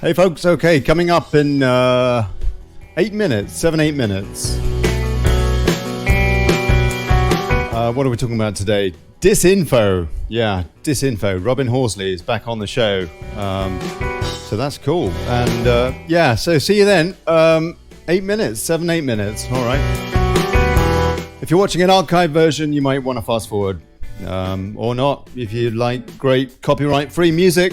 Hey folks, okay, coming up in 8 minutes, 7-8 minutes. What are we talking about today? DISINFO. Yeah, DISINFO. Robin Horsley is back on the show. So that's cool. And yeah, so see you then. 8 minutes, 7-8 minutes. All right. If you're watching an archive version, you might want to fast forward. Or not, if you like great copyright-free music.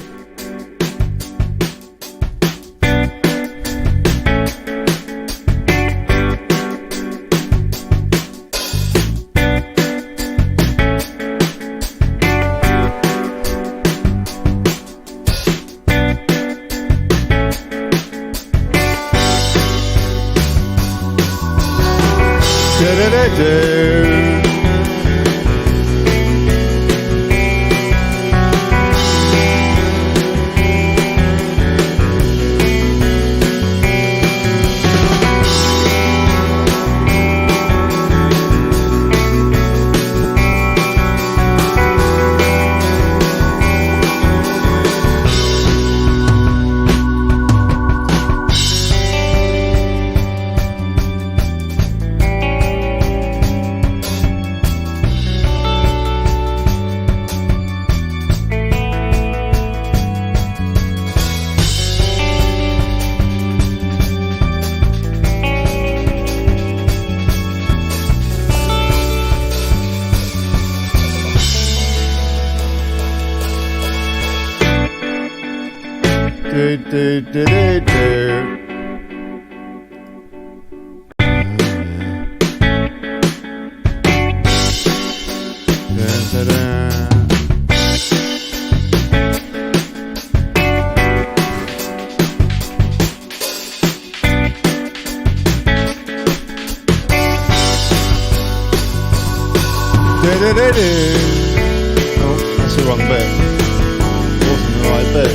Oh, that's the wrong bit. It wasn't the right bit.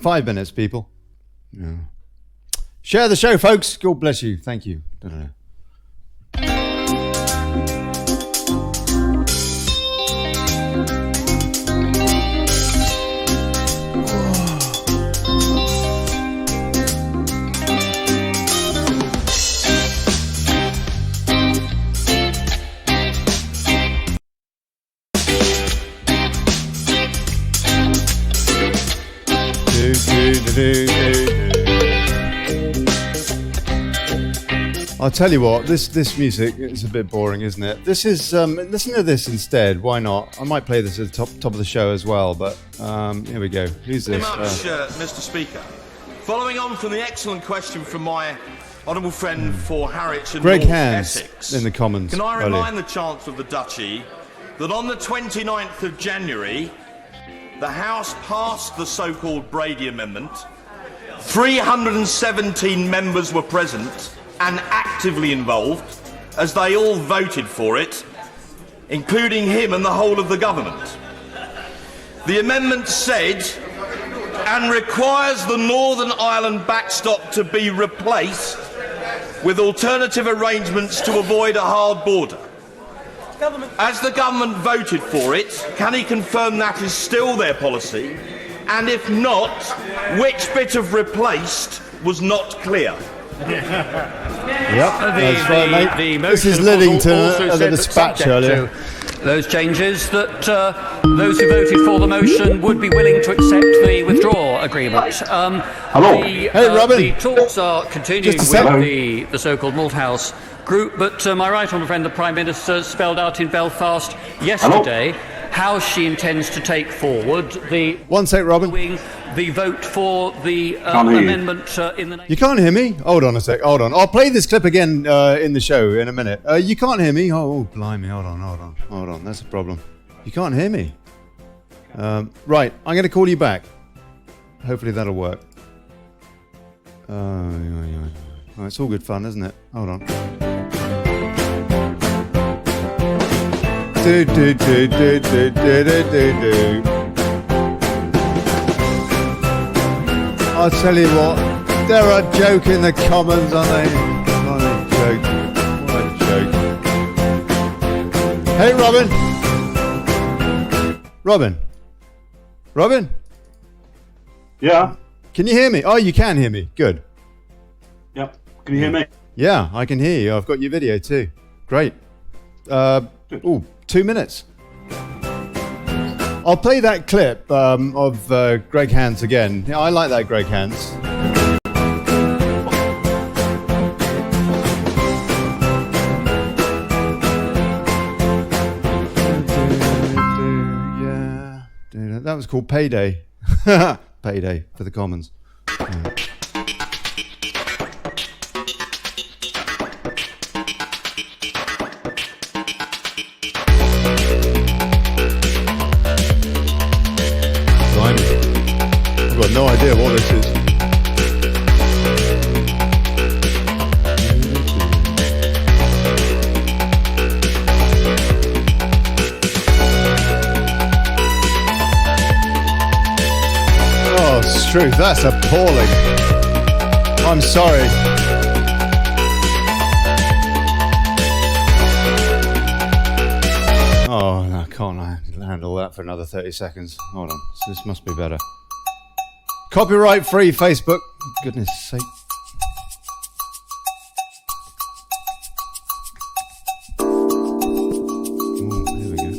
5 minutes, people. Yeah. Share the show, folks. God bless you. Thank you. I'll tell you what, this music is a bit boring, isn't it? This is, listen to this instead, why not? I might play this at the top of the show as well, but here we go. Who's this? Very much, Mr. Speaker. Following on from the excellent question from my honourable friend for Harwich and Greg North Hands Essex, in the Commons. Can I remind the Chancellor of the Duchy that on the 29th of January, the House passed the so-called Brady Amendment. 317 members were present and actively involved, as they all voted for it, including him and the whole of the government. The amendment said, and requires the Northern Ireland backstop to be replaced with alternative arrangements to avoid a hard border. As the government voted for it, can he confirm that is still their policy? And if not, which bit of replaced was not clear? Yep, that's right, mate. This is Liddington at the dispatch earlier. Those changes that those who voted for the motion would be willing to accept the withdrawal agreement. Hello. Hey, Robin. The talks are continuing with the so-called Malthouse group, but my right honourable friend, the Prime Minister, spelled out in Belfast yesterday how she intends to take forward the... One sec, Robin. The vote for the amendment in the... You can't hear me? Hold on a sec, hold on. I'll play this clip again in the show in a minute. You can't hear me? Oh, blimey, hold on. That's a problem. You can't hear me. Right, I'm going to call you back. Hopefully that'll work. Oh, it's all good fun, isn't it? Hold on. Do, do, do, do, do, do, do, do. I'll tell you what, they're a joke in the Commons, aren't they? What a joke. What a joke. Hey, Robin. Robin? Yeah. Can you hear me? Oh, you can hear me. Good. Yep. Can you hear me? Yeah, I can hear you. I've got your video too. Great. 2 minutes. I'll play that clip of Greg Hans again. Yeah, I like that Greg Hans. Yeah, that was called Payday. Payday for the Commons. Yeah. I've got no idea what this is. Oh, Struth, that's appalling. I'm sorry. Oh, no, I can't handle that for another 30 seconds. Hold on, this must be better. Copyright free Facebook. Goodness sake. Ooh, here we go.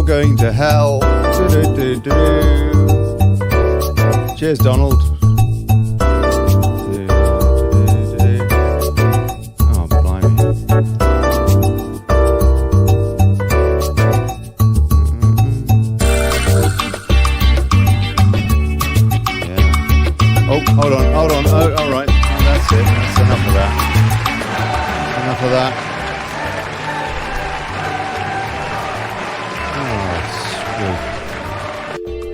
Going to hell. Cheers, Donald. Oh, blimey. Yeah. Oh, hold on. Oh, all right. Oh, that's it. That's enough of that. Enough of that.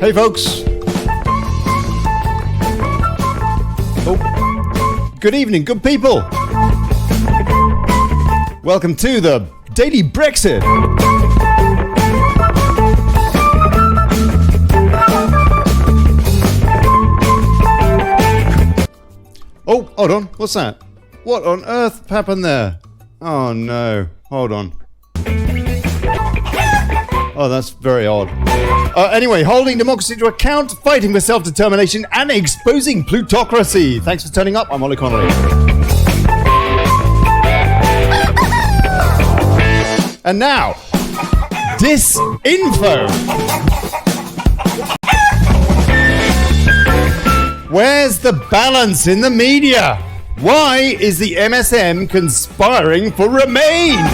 Hey folks. Oh, good evening, good people. Welcome to the Daily Brexit. Oh, hold on, what's that? What on earth happened there? Oh no, hold on. Oh, that's very odd. Anyway, holding democracy to account, fighting for self-determination, and exposing plutocracy. Thanks for turning up. I'm Olly Connelly. And now, DISINFO. Where's the balance in the media? Why is the MSM conspiring for Remain?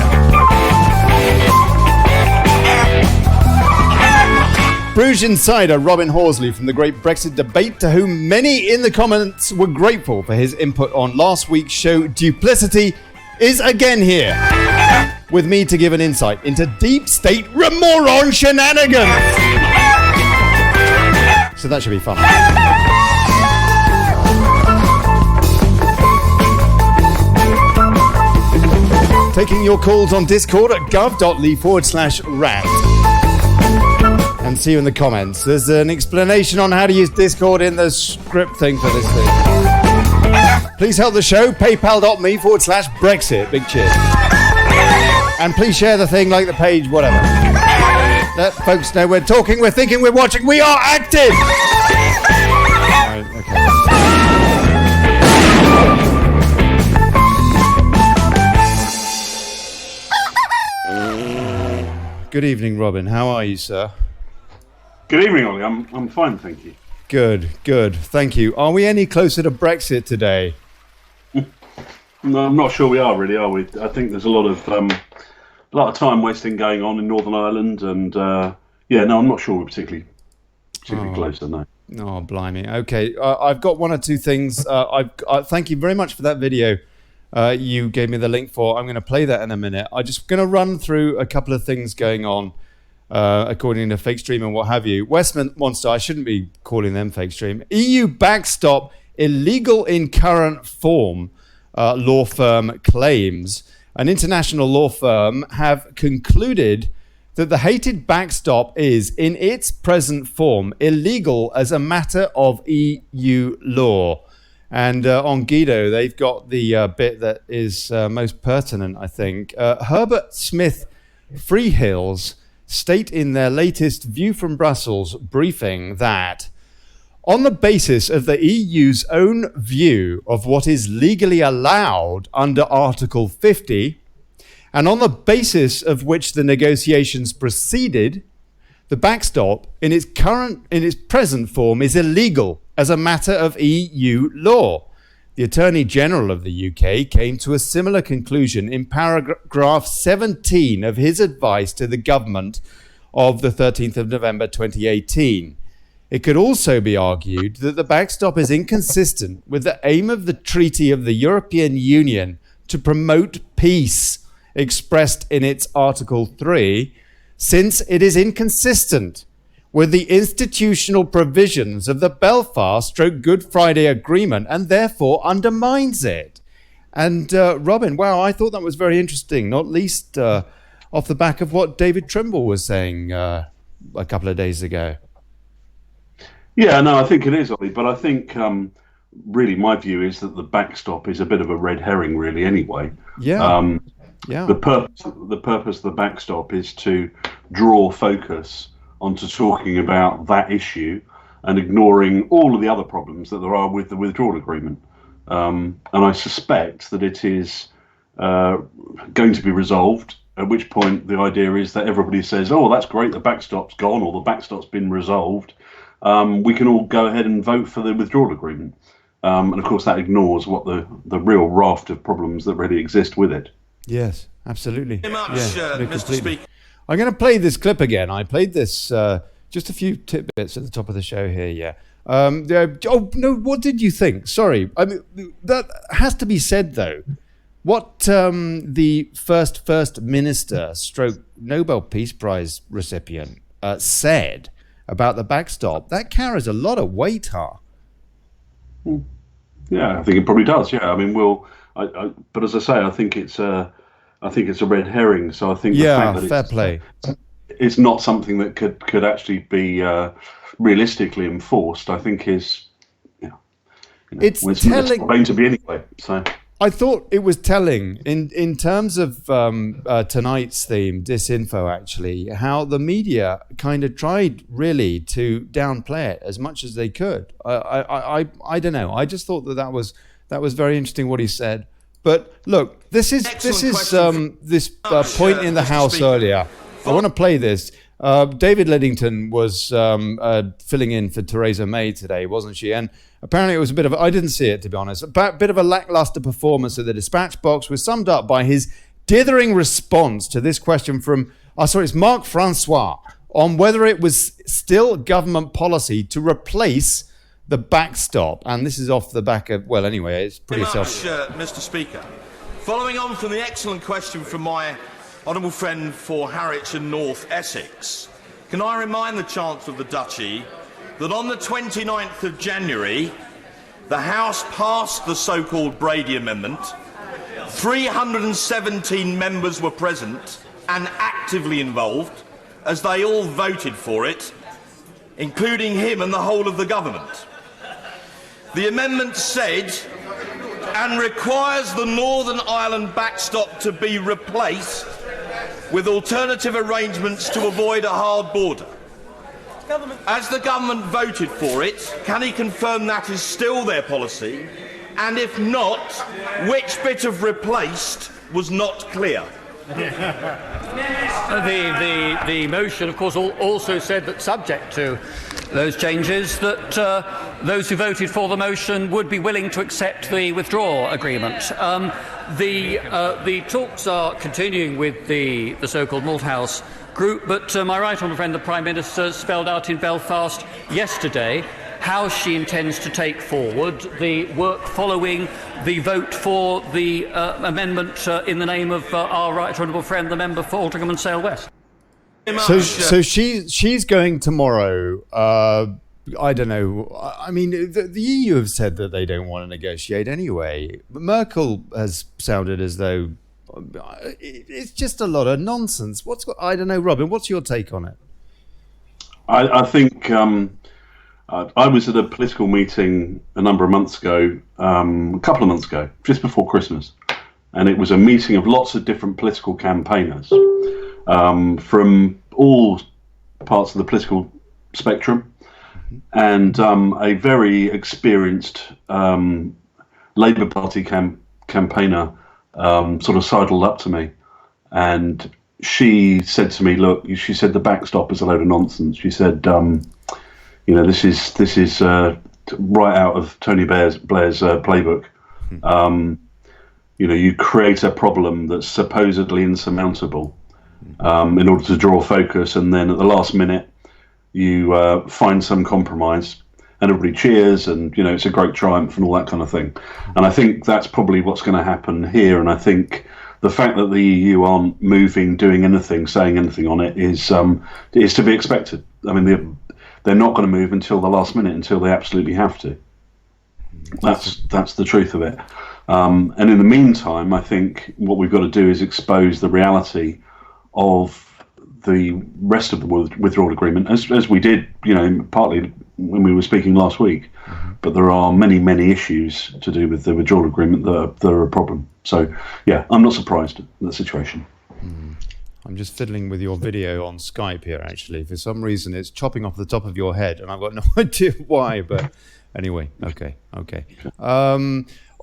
Bruges insider Robin Horsley from the Great Brexit Debate, to whom many in the comments were grateful for his input on last week's show Duplicity, is again here with me to give an insight into deep state remoron shenanigans. So that should be fun. Taking your calls on Discord at gov.ly/rant. And see you in the comments. There's an explanation on how to use Discord in the script thing for this thing. Please help the show. PayPal.me/Brexit. Big cheers. And please share the thing, like the page, whatever. Let folks know we're talking, we're thinking, we're watching, we are active! Right, okay. Good evening, Robin. How are you, sir? Good evening, Ollie. I'm fine, thank you. Good. Thank you. Are we any closer to Brexit today? No, I'm not sure we are, really, are we? I think there's a lot of time wasting going on in Northern Ireland, and I'm not sure we're particularly close to that. Oh, blimey. Okay, I've got one or two things. Thank you very much for that video you gave me the link for. I'm going to play that in a minute. I'm just going to run through a couple of things going on according to fakestream and what have you. Westminster, I shouldn't be calling them fakestream. EU backstop illegal in current form, law firm claims. An international law firm have concluded that the hated backstop is, in its present form, illegal as a matter of EU law. And on Guido, they've got the bit that is most pertinent, I think. Herbert Smith Freehills state in their latest View from Brussels briefing that on the basis of the EU's own view of what is legally allowed under Article 50, and on the basis of which the negotiations proceeded, the backstop in its present form is illegal as a matter of EU law. The Attorney General of the UK came to a similar conclusion in paragraph 17 of his advice to the government of the 13th of November 2018. It could also be argued that the backstop is inconsistent with the aim of the Treaty of the European Union to promote peace, expressed in its Article 3, since it is inconsistent with the institutional provisions of the Belfast-Good Friday Agreement and therefore undermines it. And Robin, wow, I thought that was very interesting, not least off the back of what David Trimble was saying a couple of days ago. Yeah, no, I think it is, Ollie, but I think really my view is that the backstop is a bit of a red herring, really, anyway. Yeah. The purpose of the backstop is to draw focus onto talking about that issue and ignoring all of the other problems that there are with the withdrawal agreement. And I suspect that it is going to be resolved, at which point the idea is that everybody says, oh, that's great, the backstop's gone or the backstop's been resolved. We can all go ahead and vote for the withdrawal agreement. And of course, that ignores what the real raft of problems that really exist with it. Yes, absolutely. Very much, Mr. Speaker. I'm going to play this clip again. I played this just a few tidbits at the top of the show here. Yeah. Oh no! What did you think? Sorry. I mean, that has to be said though. What the first minister, stroke Nobel Peace Prize recipient, said about the backstop, that carries a lot of weight, huh? Yeah, I think it probably does. Yeah, I mean, but as I say, I think it's a red herring. So I think the fact that fair play. It's not something that could actually be realistically enforced. I think is, it's telling. It's going to be anyway. So I thought it was telling in terms of tonight's theme, DISINFO, actually, how the media kind of tried really to downplay it as much as they could. I don't know. I just thought that was very interesting what he said. But look, this is point in the House earlier. I want to play this. David Liddington was filling in for Theresa May today, wasn't she? And apparently it was I didn't see it, to be honest, a bit of a lackluster performance at the dispatch box was summed up by his dithering response to this question from, it's Marc Francois, on whether it was still government policy to replace the backstop. And this is off the back of, well, anyway, it's pretty Mr. Speaker, following on from the excellent question from my honourable friend for Harwich and North Essex, can I remind the Chancellor of the Duchy that on the 29th of January, the House passed the so-called Brady Amendment. 317 members were present and actively involved, as they all voted for it, including him and the whole of the government. The amendment said, and requires the Northern Ireland backstop to be replaced with alternative arrangements to avoid a hard border. As the government voted for it, can he confirm that is still their policy? And if not, which bit of replaced was not clear? The motion, of course, also said that subject to those changes, that those who voted for the motion would be willing to accept the withdrawal agreement. The talks are continuing with the so-called Malthouse group, but my right honourable friend, the Prime Minister, spelled out in Belfast yesterday how she intends to take forward the work following the vote for the amendment in the name of our right honourable friend, the member for Altrincham and Sale West. So she's going tomorrow. I don't know. I mean, the EU have said that they don't want to negotiate anyway. Merkel has sounded as though it's just a lot of nonsense. I don't know, Robin, what's your take on it? I think I was at a political meeting a number of months ago, a couple of months ago, just before Christmas. And it was a meeting of lots of different political campaigners from all parts of the political spectrum. And a very experienced Labour Party campaigner sort of sidled up to me, and she said to me, "Look," she said, "the backstop is a load of nonsense." She said, "This is right out of Tony Blair's playbook. You create a problem that's supposedly insurmountable in order to draw focus, and then at the last minute." You find some compromise and everybody cheers and, it's a great triumph and all that kind of thing. And I think that's probably what's going to happen here. And I think the fact that the EU aren't moving, doing anything, saying anything on it is to be expected. I mean, they're not going to move until the last minute, until they absolutely have to. That's the truth of it. And in the meantime, I think what we've got to do is expose the reality of the rest of the withdrawal agreement, as we did, partly when we were speaking last week. But there are many, many issues to do with the withdrawal agreement that are a problem. So, yeah, I'm not surprised at the situation. I'm just fiddling with your video on Skype here, actually. For some reason, it's chopping off the top of your head, and I've got no idea why. But anyway, okay.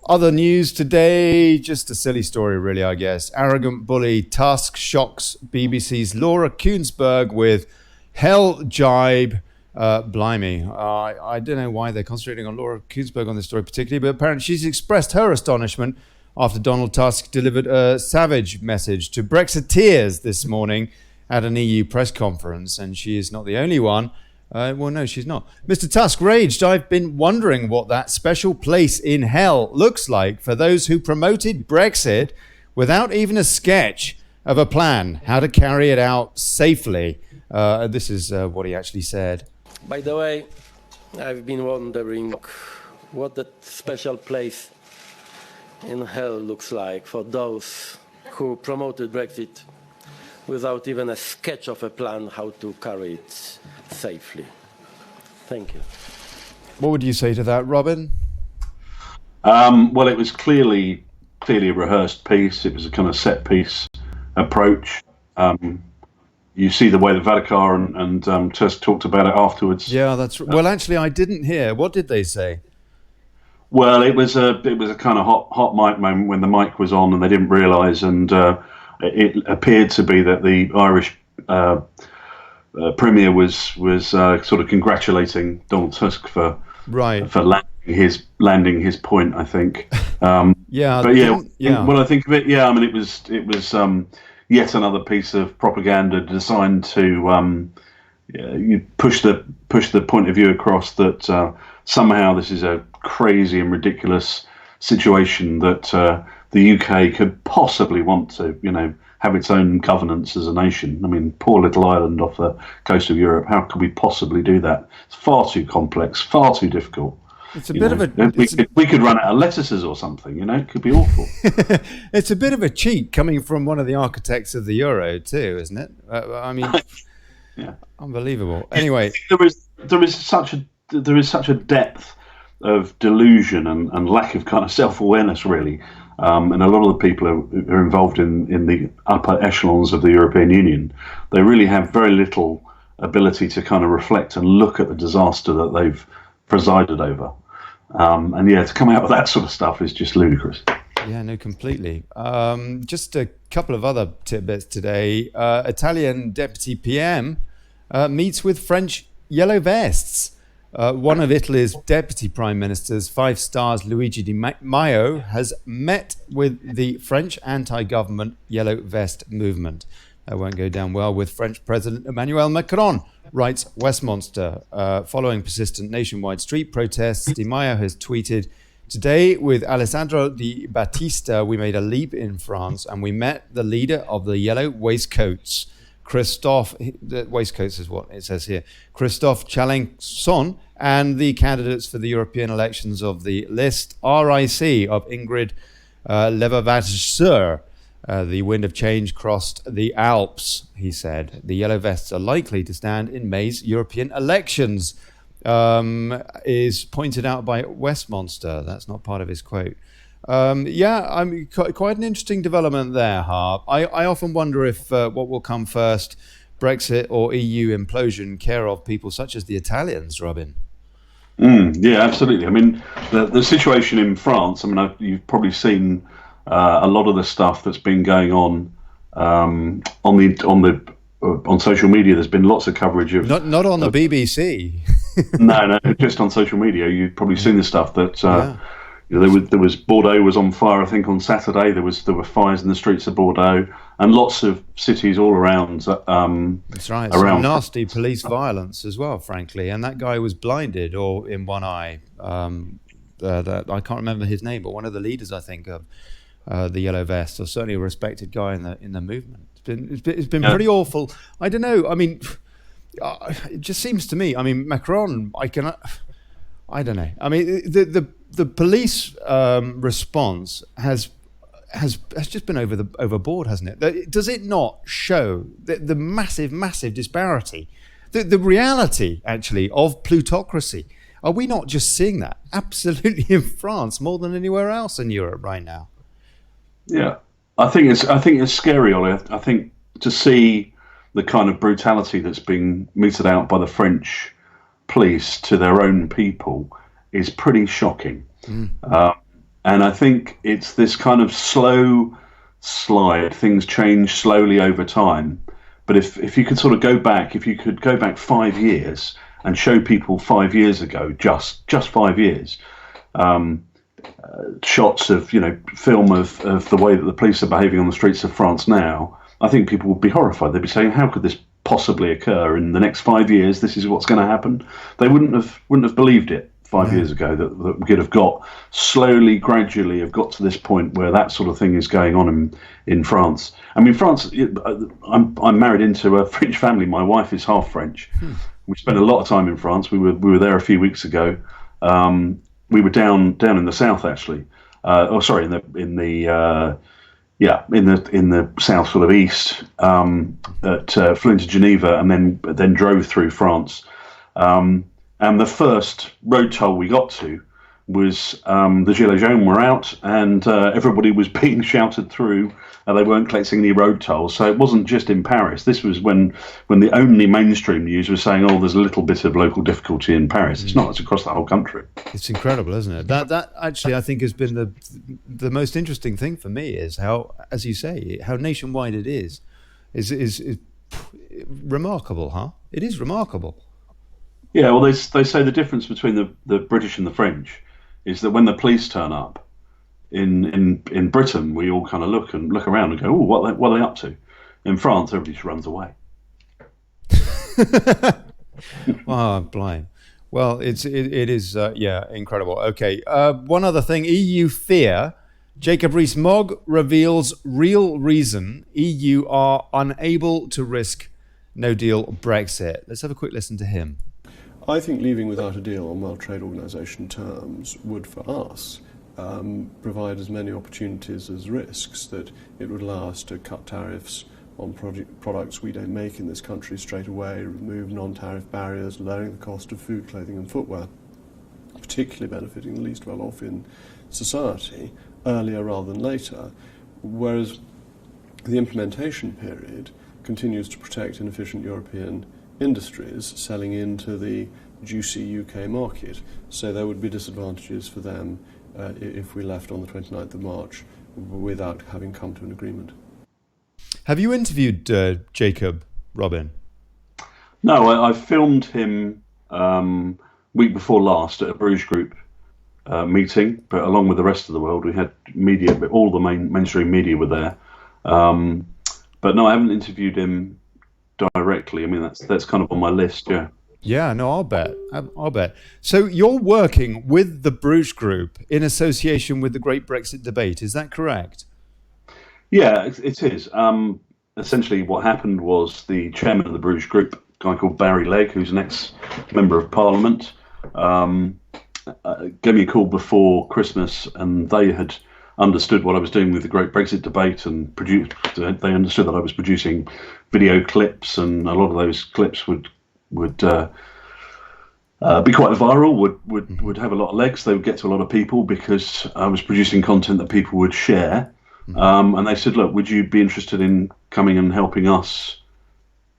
Other news today, just a silly story, really, I guess. Arrogant bully Tusk shocks BBC's Laura Kuenssberg with hell jibe. Blimey. I don't know why they're concentrating on Laura Kuenssberg on this story particularly, but apparently she's expressed her astonishment after Donald Tusk delivered a savage message to Brexiteers this morning at an EU press conference, and she is not the only one. Well, no, she's not. Mr. Tusk raged, "I've been wondering what that special place in hell looks like for those who promoted Brexit without even a sketch of a plan, how to carry it out safely." This is what he actually said. By the way, I've been wondering what that special place in hell looks like for those who promoted Brexit without even a sketch of a plan how to carry it safely. Thank you. What would you say to that, Robin? Well, it was clearly a rehearsed piece. It was a kind of set piece approach. You see the way that Varadkar and Tusk talked about it afterwards. Yeah, that's well. Actually, I didn't hear. What did they say? Well, it was a kind of hot mic moment when the mic was on and they didn't realise, and it appeared to be that the Irish Premier was sort of congratulating Donald Tusk for landing his point, I think. When I think of it, I mean, it was yet another piece of propaganda designed to you push the point of view across that somehow this is a crazy and ridiculous situation that the UK could possibly want to, have its own governance as a nation. I mean, poor little island off the coast of Europe. How could we possibly do that? It's far too complex, far too difficult. It's a bit of a. We could run out of lettuces or something. It could be awful. It's a bit of a cheat coming from one of the architects of the euro too, isn't it? I mean, yeah, unbelievable. Anyway, there is such a depth of delusion and lack of kind of self-awareness, really. And a lot of the people who are involved in the upper echelons of the European Union, they really have very little ability to kind of reflect and look at the disaster that they've presided over. To come out with that sort of stuff is just ludicrous. Yeah, no, completely. Just a couple of other tidbits today. Italian deputy PM meets with French yellow vests. One of Italy's deputy prime ministers, 5 stars Luigi Di Maio, has met with the French anti-government yellow vest movement. That won't go down well with French President Emmanuel Macron, writes Westminster. Following persistent nationwide street protests, Di Maio has tweeted, "Today, with Alessandro Di Battista, we made a leap in France and we met the leader of the Yellow Waistcoats, Christophe," the waistcoats is what it says here, "Christophe Chalencon, and the candidates for the European elections of the list RIC of Ingrid Levervasseur. The wind of change crossed the Alps," he said. "The Yellow Vests are likely to stand in May's European elections," is pointed out by Westminster. That's not part of his quote. Quite an interesting development there, Harp. I often wonder if what will come first, Brexit or EU implosion, care of people such as the Italians, Robin. Yeah, absolutely. I mean, the situation in France, I mean, you've probably seen a lot of the stuff that's been going on social media. There's been lots of coverage of not on the BBC. no, just on social media. You've probably seen the stuff that there was Bordeaux was on fire. I think on Saturday there were fires in the streets of Bordeaux and lots of cities all around. That's right. Some nasty police violence as well, frankly. And that guy was blinded or in one eye. I can't remember his name, but one of the leaders, I think, of the Yellow Vest, or certainly a respected guy in the movement. It's been pretty awful. I don't know. I mean, it just seems to me. I mean, Macron. I don't know. I mean, the police response has just been overboard, hasn't it? Does it not show the massive disparity, the reality actually of plutocracy? Are we not just seeing that absolutely in France more than anywhere else in Europe right now? Yeah, I think it's scary, Ollie. I think to see the kind of brutality that's being meted out by the French police to their own people is pretty shocking. And I think it's this kind of slow slide. Things change slowly over time. But if you could sort of go back 5 years and show people 5 years ago, just 5 years, shots of film of the way that the police are behaving on the streets of France now, I think people would be horrified. They'd be saying, how could this possibly occur in the next 5 years? This is what's going to happen. They wouldn't have believed it 5 years ago that we could have gradually got to this point where that sort of thing is going on in France. I mean, France, I'm married into a French family. My wife is half French. We spent a lot of time in France. We were there a few weeks ago. We were down in the south, actually. In the south, sort of east. Flew into Geneva and then drove through France. And the first road toll we got to was the Gilets jaunes were out, and everybody was being shouted through. They weren't collecting any road tolls, so it wasn't just in Paris. This was when the only mainstream news was saying, "Oh, there's a little bit of local difficulty in Paris." It's not; it's across the whole country. It's incredible, isn't it? That actually, I think, has been the most interesting thing for me is how, as you say, how nationwide it is remarkable, huh? It is remarkable. Yeah, well, they say the difference between the British and the French is that when the police turn up in Britain, we all kind of look around and go, "Oh, what are they up to?" In France, everybody just runs away. Oh, blind. Well, it is incredible. Okay, one other thing: EU fear. Jacob Rees-Mogg reveals real reason EU are unable to risk no deal Brexit. Let's have a quick listen to him. I think leaving without a deal on World Trade Organization terms would, for us, provide as many opportunities as risks, that it would allow us to cut tariffs on products we don't make in this country straight away, remove non-tariff barriers, lowering the cost of food, clothing and footwear, particularly benefiting the least well-off in society, earlier rather than later, whereas the implementation period continues to protect inefficient European industries selling into the juicy UK market. So there would be disadvantages for them if we left on the 29th of March without having come to an agreement. Have you interviewed Jacob, Robin? No, I filmed him week before last at a Bruges Group meeting, but along with the rest of the world, we had media, all the mainstream media were there. But no, I haven't interviewed him directly. I mean, that's kind of on my list. Yeah. Yeah, no, I'll bet. I'll bet. So you're working with the Bruges Group in association with the Great Brexit Debate. Is that correct? Yeah, it is. Essentially, what happened was the chairman of the Bruges Group, a guy called Barry Legg, who's an ex-member of Parliament, gave me a call before Christmas, and they had understood what I was doing with the Great Brexit Debate and they understood that I was producing video clips, and a lot of those clips would be quite viral, would have a lot of legs. They would get to a lot of people because I was producing content that people would share. And they said, look, would you be interested in coming and helping us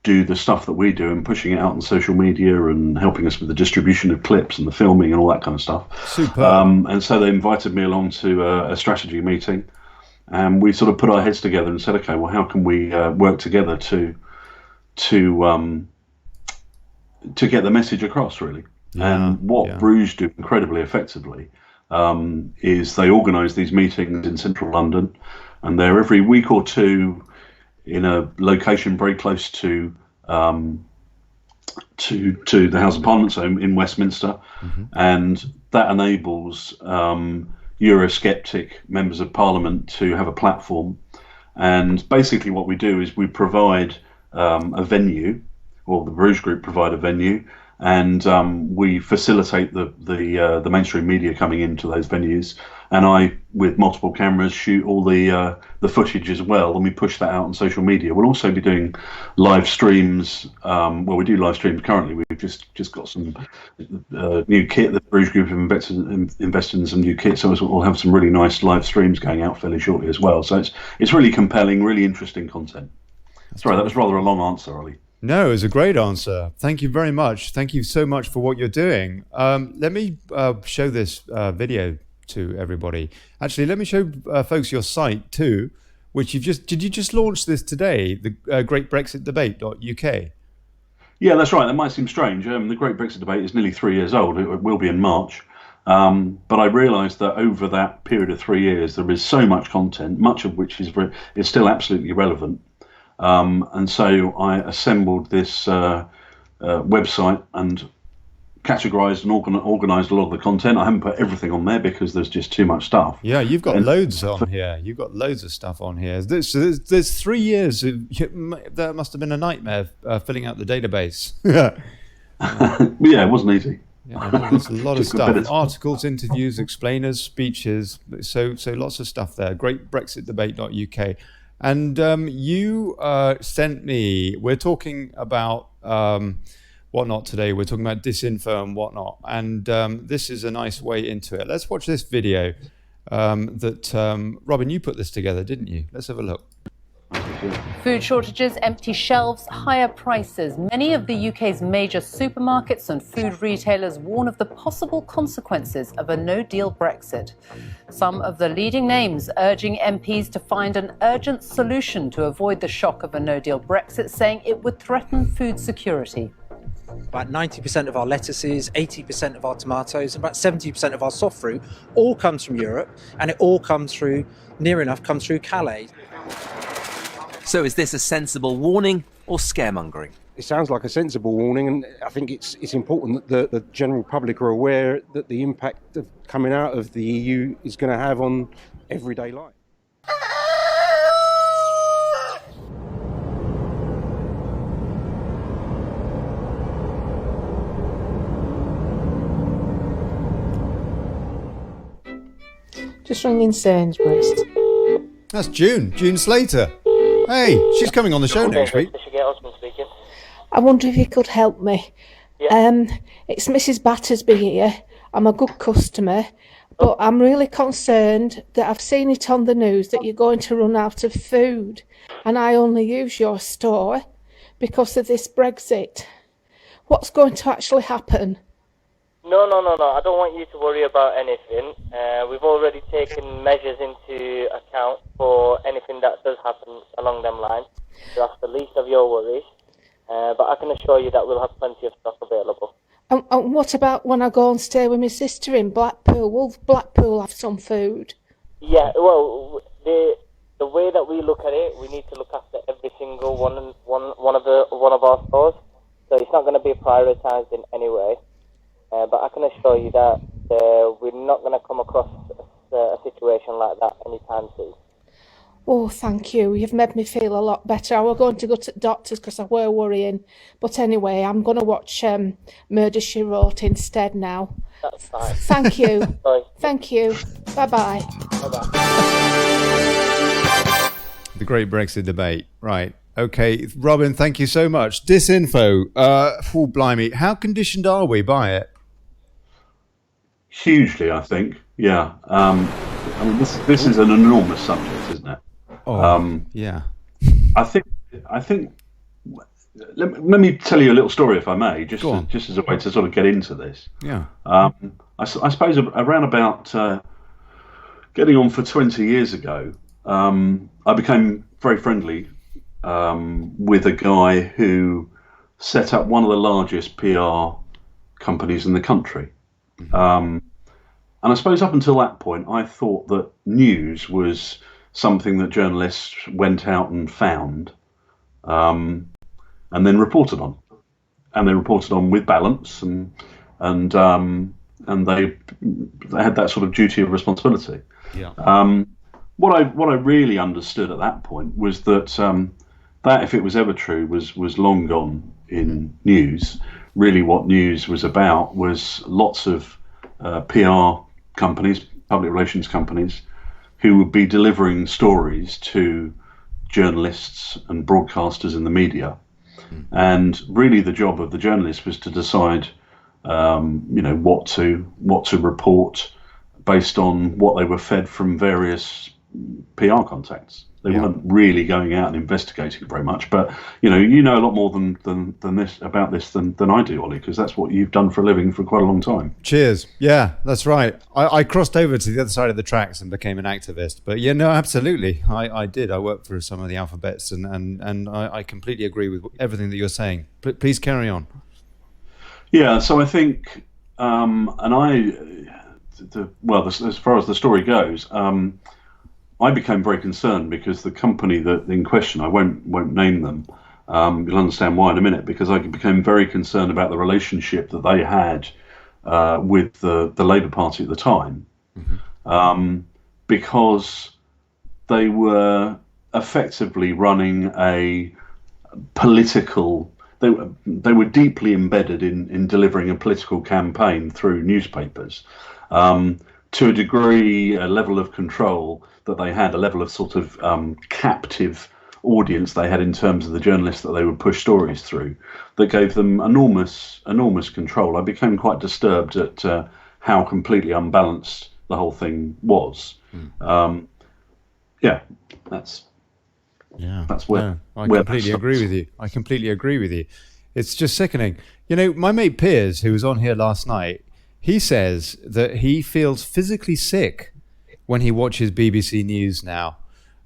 do the stuff that we do and pushing it out on social media and helping us with the distribution of clips and the filming and all that kind of stuff. Super. And so they invited me along to a strategy meeting, and we sort of put our heads together and said, okay, well, how can we work together to get the message across, really? Yeah, and what Bruges do incredibly effectively is they organise these meetings in central London, and they're every week or two in a location very close to the House of Parliament, so in Westminster, and that enables Eurosceptic members of Parliament to have a platform. And basically what we do is we provide a venue, or the Bruges Group provide a venue, and we facilitate the mainstream media coming into those venues, and I, with multiple cameras, shoot all the footage as well, and we push that out on social media. We'll also be doing live streams. Well, we do live streams currently. We've just got some new kit. The Bruges Group have invested in some new kit, so we'll have some really nice live streams going out fairly shortly as well. So it's really compelling, really interesting content. Sorry, that was rather a long answer, Ollie. No, it was a great answer. Thank you very much. Thank you so much for what you're doing. Let me show this video to everybody. Actually, let me show folks your site too, which did you just launch this today, the greatbrexitdebate.uk? Yeah, that's right. That might seem strange. The Great Brexit Debate is nearly 3 years old. It will be in March. But I realised that over that period of 3 years, there is so much content, much of which is still absolutely relevant. And so I assembled this website and categorised and organised a lot of the content. I haven't put everything on there because there's just too much stuff. Yeah, you've got loads on here. You've got loads of stuff on here. There's 3 years. That must have been a nightmare filling out the database. Yeah, it wasn't easy. Yeah, there's a lot of stuff. Articles, interviews, explainers, speeches. So lots of stuff there. Greatbrexitdebate.uk. And you sent me, we're talking about whatnot today. We're talking about disinfo and whatnot. And this is a nice way into it. Let's watch this video that, Robin, you put this together, didn't you? Let's have a look. Food shortages, empty shelves, higher prices. Many of the UK's major supermarkets and food retailers warn of the possible consequences of a no-deal Brexit. Some of the leading names urging MPs to find an urgent solution to avoid the shock of a no-deal Brexit, saying it would threaten food security. About 90% of our lettuces, 80% of our tomatoes, about 70% of our soft fruit all comes from Europe, and it all comes through, near enough, comes through Calais. So is this a sensible warning or scaremongering? It sounds like a sensible warning, and I think it's important that the general public are aware that the impact of coming out of the EU is going to have on everyday life. Just ringing Sainsbury's. That's June Slater. Hey, she's coming on the show next week. I wonder if you could help me. Yeah. It's Mrs. Battersby here. I'm a good customer, but I'm really concerned that I've seen it on the news that you're going to run out of food, and I only use your store because of this Brexit. What's going to actually happen? No. I don't want you to worry about anything. We've already taken measures into account for anything that does happen along them lines. So that's the least of your worries. But I can assure you that we'll have plenty of stock available. And what about when I go and stay with my sister in Blackpool? Will Blackpool have some food? Yeah, well, the the way that we look at it, we need to look after every single one of our stores. So it's not going to be prioritised in any way. But I can assure you that we're not going to come across a situation like that anytime soon. Oh, thank you. You've made me feel a lot better. I was going to go to the doctors because I were worrying. But anyway, I'm going to watch Murder, She Wrote instead now. That's fine. Thank you. Bye. Thank you. Bye-bye. Bye-bye. The Great Brexit Debate. Right. Okay. Robin, thank you so much. Disinfo. Oh, blimey. How conditioned are we by it? Hugely, I think. Yeah. I mean, this is an enormous subject, isn't it? Oh, yeah. I think. Let me tell you a little story, if I may, just as a way to sort of get into this. Yeah. I suppose around about getting on for 20 years ago, I became very friendly with a guy who set up one of the largest PR companies in the country. And I suppose up until that point, I thought that news was something that journalists went out and found and then reported on. And they reported on with balance, and they had that sort of duty of responsibility. Yeah. What I really understood at that point was that that, if it was ever true, was long gone in news. Really, what news was about was lots of PR companies, public relations companies, who would be delivering stories to journalists and broadcasters in the media. And really, the job of the journalist was to decide, what to report based on what they were fed from various PR contacts. They weren't really going out and investigating very much, but you know a lot more than this about this than I do, Ollie, because that's what you've done for a living for quite a long time. Cheers. Yeah, that's right. I crossed over to the other side of the tracks and became an activist. But yeah, no, absolutely, I did. I worked for some of the alphabets, and I completely agree with everything that you're saying. Please carry on. Yeah. So I think, as far as the story goes. I became very concerned because the company that in question, I won't name them, you'll understand why in a minute, because I became very concerned about the relationship that they had with the Labour Party at the time, because they were effectively running a political. They were deeply embedded in delivering a political campaign through newspapers, to a degree, a level of control that they had, a level of sort of captive audience they had in terms of the journalists that they would push stories through, that gave them enormous control. I became quite disturbed at how completely unbalanced the whole thing was. That's where. No, I completely agree with you. I completely agree with you. It's just sickening. My mate Piers, who was on here last night, he says that he feels physically sick when he watches BBC News now.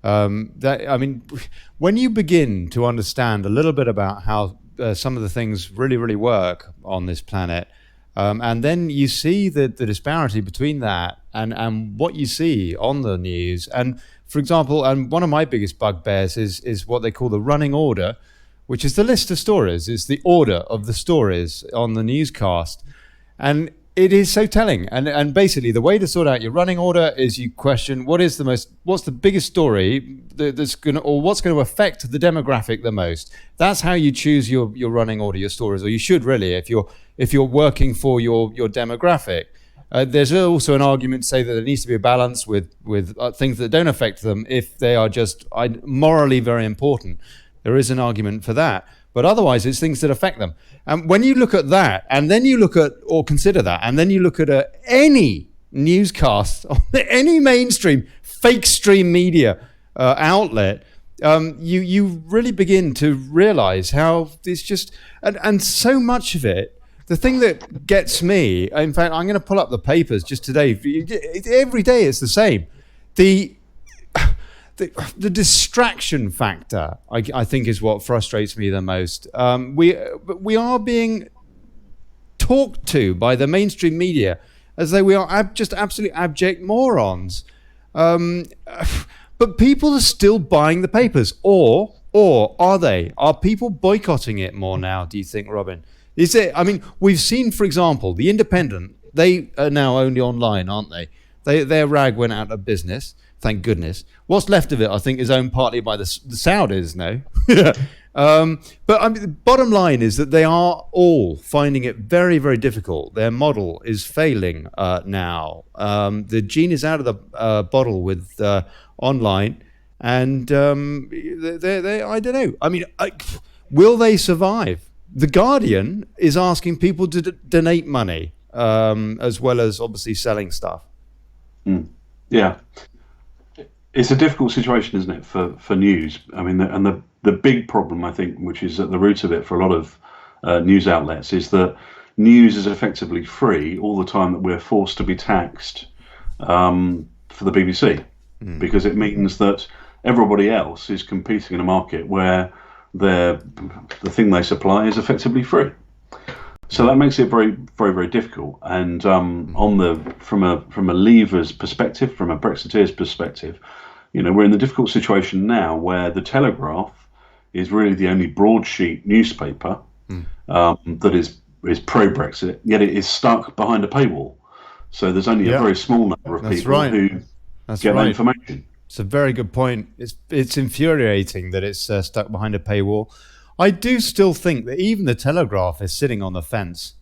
When you begin to understand a little bit about how some of the things really, really work on this planet, and then you see the disparity between that and what you see on the news. And for example, and one of my biggest bugbears is what they call the running order, which is the list of stories. It's the order of the stories on the newscast. And it is so telling, and basically the way to sort out your running order is you question what's the biggest story what's going to affect the demographic the most. That's how you choose your running order, your stories, or you should really, if you're working for your demographic. There's also an argument to say that there needs to be a balance with things that don't affect them if they are just morally very important. There is an argument for that. But otherwise, it's things that affect them. And when you look at that, and then you look at, or consider that, and then you look at any newscast, any mainstream fake stream media outlet, you really begin to realize how it's just, and so much of it, the thing that gets me, in fact, I'm going to pull up the papers just today. Every day it's the same. The distraction factor, I think, is what frustrates me the most. We are being talked to by the mainstream media as though we are just absolutely abject morons. But people are still buying the papers, or are they? Are people boycotting it more now, do you think, Robin? Is it? I mean, we've seen, for example, The Independent, they are now only online, aren't they? Their rag went out of business, thank goodness. What's left of it, I think, is owned partly by the Saudis now. But I mean, the bottom line is that they are all finding it very, very difficult. Their model is failing now. The genie is out of the bottle with online, and they I don't know. I mean, will they survive? The Guardian is asking people to donate money, as well as obviously selling stuff. Yeah. It's a difficult situation, isn't it, for news? I mean, the big problem, I think, which is at the root of it for a lot of news outlets, is that news is effectively free all the time that we're forced to be taxed for the BBC, because it means that everybody else is competing in a market where the thing they supply is effectively free. So that makes it very, very, very difficult. And from a Leaver's perspective, from a Brexiteer's perspective, we're in the difficult situation now where the Telegraph is really the only broadsheet newspaper that is pro-Brexit, yet it is stuck behind a paywall. So there's only a very small number of people who get that information. It's a very good point. It's infuriating that it's stuck behind a paywall. I do still think that even the Telegraph is sitting on the fence.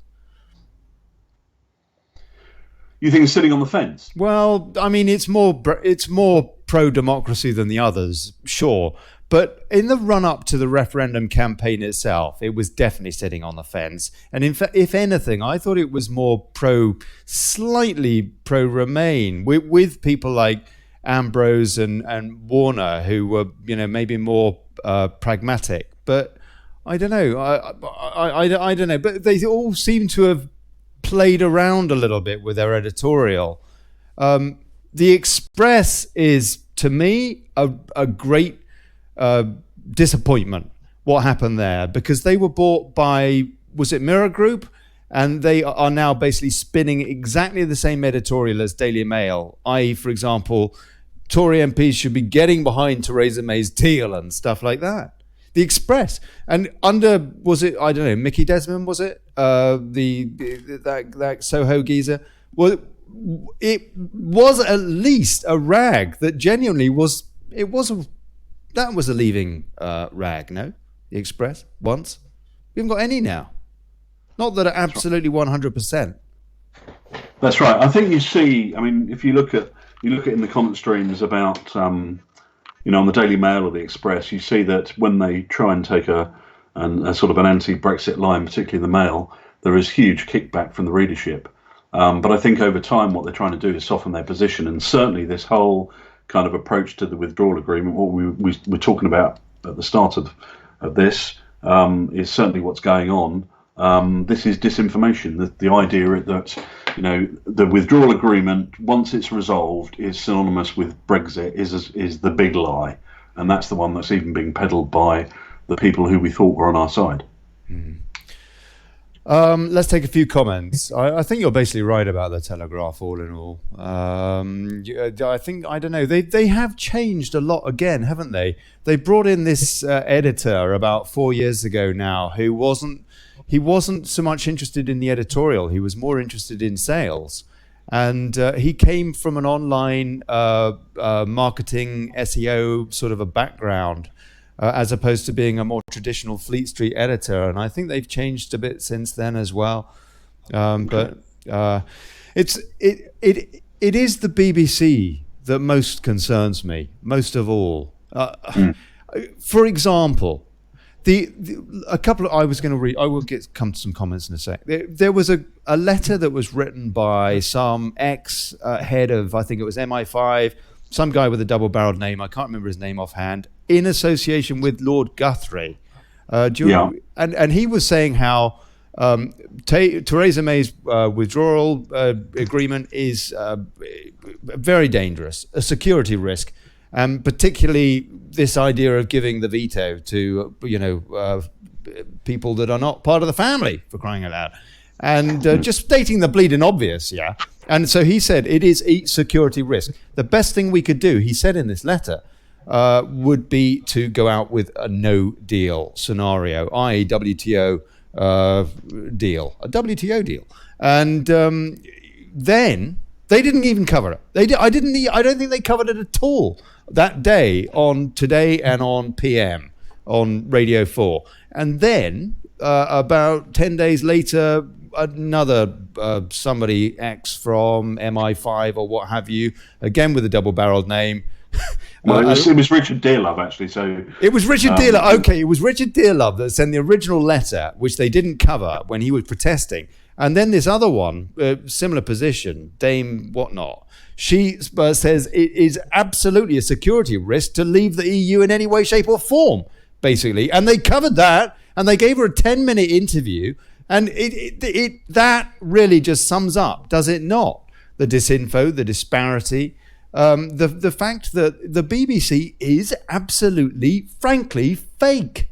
You think it's sitting on the fence? Well, I mean, it's more pro-democracy than the others, sure. But in the run-up to the referendum campaign itself, it was definitely sitting on the fence. And in fact, if anything, I thought it was more slightly pro-Remain, with people like Ambrose and Warner, who were, maybe more pragmatic. But I don't know. I don't know. But they all seem to have played around a little bit with their editorial. The Express is, to me, a great disappointment. What happened there? Because they were bought by, was it Mirror Group? And they are now basically spinning exactly the same editorial as Daily Mail. I.e., for example, Tory MPs should be getting behind Theresa May's deal and stuff like that. The Express, and under, was it, I don't know, Mickey Desmond, was it? That Soho geezer? Well, it was at least a rag that genuinely was, that was a leaving rag, no? The Express, once. We haven't got any now. Not that are absolutely 100%. That's right. I think you see, I mean, if you look at in the comment streams about, on the Daily Mail or the Express, you see that when they try and take a sort of an anti-Brexit line, particularly the Mail, there is huge kickback from the readership. But I think over time what they're trying to do is soften their position, and certainly this whole kind of approach to the withdrawal agreement, what we were talking about at the start of this, is certainly what's going on. This is disinformation. The idea that the withdrawal agreement, once it's resolved, is synonymous with Brexit is the big lie, and that's the one that's even being peddled by the people who we thought were on our side. Let's take a few comments. I think you're basically right about the Telegraph, all in all. I think, I don't know, they have changed a lot again, haven't they? They brought in this editor about 4 years ago now who wasn't so much interested in the editorial. He was more interested in sales. And he came from an online marketing, SEO sort of a background, as opposed to being a more traditional Fleet Street editor. And I think they've changed a bit since then as well. But it is the BBC that most concerns me, most of all. For example, a couple of, I was going to read, I will come to some comments in a sec. There was a letter that was written by some ex-head of, I think it was MI5, some guy with a double-barreled name, I can't remember his name offhand, in association with Lord Guthrie. And he was saying how Theresa May's withdrawal agreement is very dangerous, a security risk, and particularly this idea of giving the veto to people that are not part of the family, for crying out loud. And just stating the bleeding obvious, And so he said it is a security risk. The best thing we could do, he said in this letter, would be to go out with a no-deal scenario, i.e. WTO deal, a WTO deal. And then they didn't even cover it. I don't think they covered it at all that day on Today and on PM on Radio 4. And then about 10 days later, another somebody X from MI5 or what have you, again with a double-barreled name. Well, it was Richard Dearlove, actually. So it was Richard Dearlove. Okay, it was Richard Dearlove that sent the original letter, which they didn't cover when he was protesting. And then this other one, similar position, Dame whatnot, she says it is absolutely a security risk to leave the EU in any way, shape or form, basically. And they covered that, and they gave her a 10-minute interview. And that really just sums up, does it not? The disinfo, the disparity, the fact that the BBC is absolutely, frankly, fake.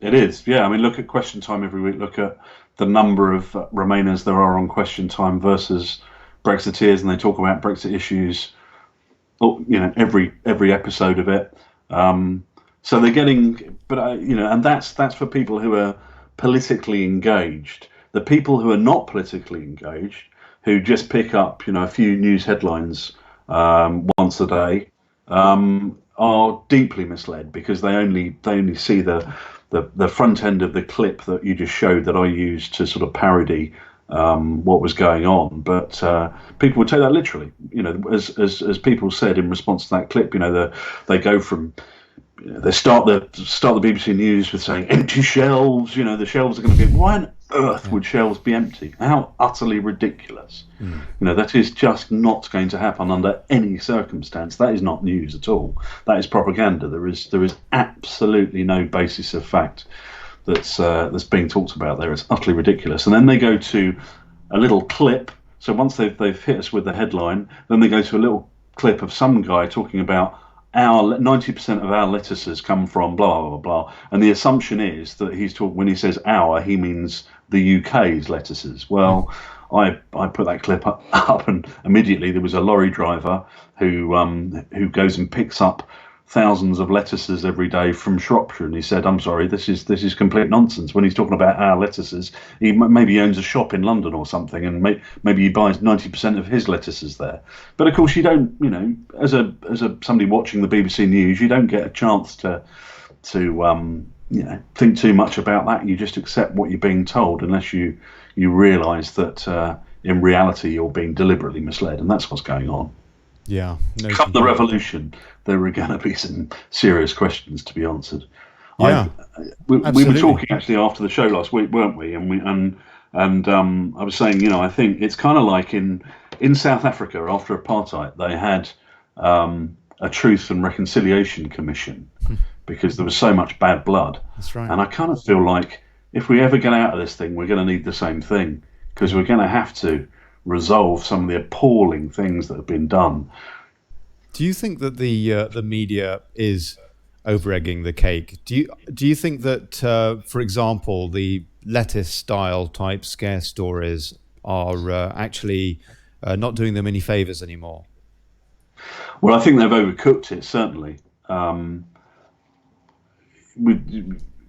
It is, yeah. I mean, look at Question Time every week. Look at the number of Remainers there are on Question Time versus Brexiteers, and they talk about Brexit issues, every episode of it. So they're getting, but and that's for people who are politically engaged. The people who are not politically engaged, who just pick up, a few news headlines once a day, are deeply misled because they only see the front end of the clip that you just showed that I used to sort of parody what was going on. But people would take that literally. As people said in response to that clip, they go from. They start the BBC News with saying empty shelves. The shelves are going to be. Why on earth would shelves be empty? How utterly ridiculous! That is just not going to happen under any circumstance. That is not news at all. That is propaganda. There is absolutely no basis of fact that's being talked about there. It's utterly ridiculous. And then they go to a little clip. So once they've hit us with the headline, then they go to a little clip of some guy talking about. 90% of our lettuces come from blah blah blah, and the assumption is that he's talking when he says our, he means the UK's lettuces. Well, I put that clip up, and immediately there was a lorry driver who goes and picks up thousands of lettuces every day from Shropshire, and he said, "I'm sorry, this is complete nonsense." When he's talking about our lettuces, maybe he owns a shop in London or something, and maybe he buys 90% of his lettuces there. But of course, you don't, as somebody watching the BBC News, you don't get a chance to think too much about that. You just accept what you're being told, unless you realise that in reality you're being deliberately misled, and that's what's going on. Yeah. Come the revolution, there are going to be some serious questions to be answered. Yeah, we were talking actually after the show last week, weren't we? And I was saying, I think it's kind of like in South Africa after apartheid, they had a Truth and Reconciliation Commission because there was so much bad blood. That's right. And I kind of feel like if we ever get out of this thing, we're going to need the same thing because we're going to have to resolve some of the appalling things that have been done. Do you think that the media is over-egging the cake? Do you think that, for example, the lettuce-style type scare stories are actually not doing them any favours anymore? Well, I think they've overcooked it, certainly.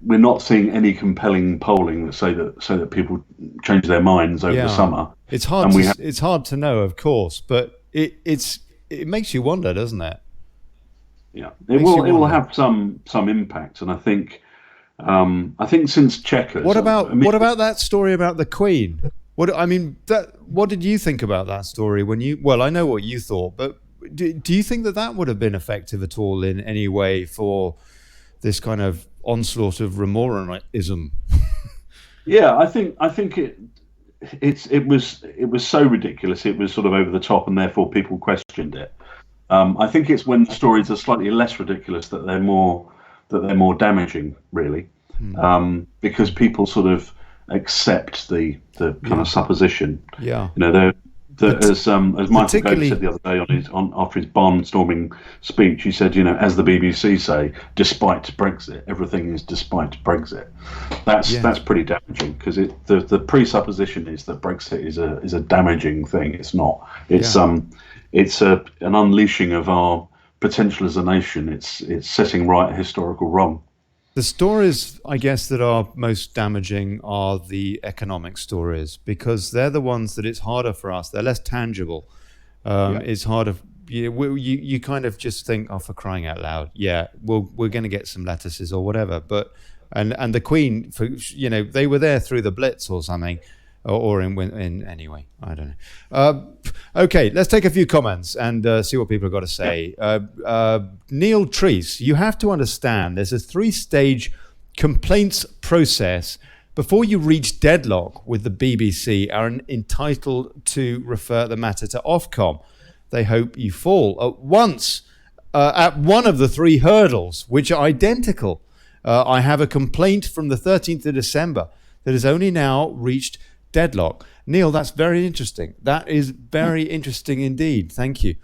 We're not seeing any compelling polling that say that people change their minds over the summer. It's hard. It's hard to know, of course, but it makes you wonder, doesn't it? Yeah, it will have some impact, and I think since Chequers. What about that story about the Queen? What did you think about that story when you? Well, I know what you thought, but do you think that would have been effective at all in any way for this kind of onslaught of Remoranism? Yeah, I think it was so ridiculous. It was sort of over the top, and therefore people questioned it. I think it's when the stories are slightly less ridiculous that they're more damaging, really, because people sort of accept the kind of supposition. Yeah. As Michael Gove said the other day after his barnstorming speech, he said, as the BBC say, despite Brexit, everything is despite Brexit. That's pretty damaging, because the presupposition is that Brexit is a damaging thing. It's not. It's an unleashing of our potential as a nation. It's setting right a historical wrong. The stories, I guess, that are most damaging are the economic stories, because they're the ones that it's harder for us. They're less tangible. It's harder. You kind of just think, oh, for crying out loud, we're going to get some lettuces or whatever. But and the Queen, they were there through the Blitz or something, or in anyway, I don't know. Okay, let's take a few comments and see what people have got to say. Neil Treese, you have to understand there's a 3-stage complaints process before you reach deadlock with the BBC are entitled to refer the matter to Ofcom. They hope you fall at once at one of the 3 hurdles, which are identical. I have a complaint from the 13th of December that has only now reached deadlock. Neil, that's very interesting. That is very interesting indeed. Thank you.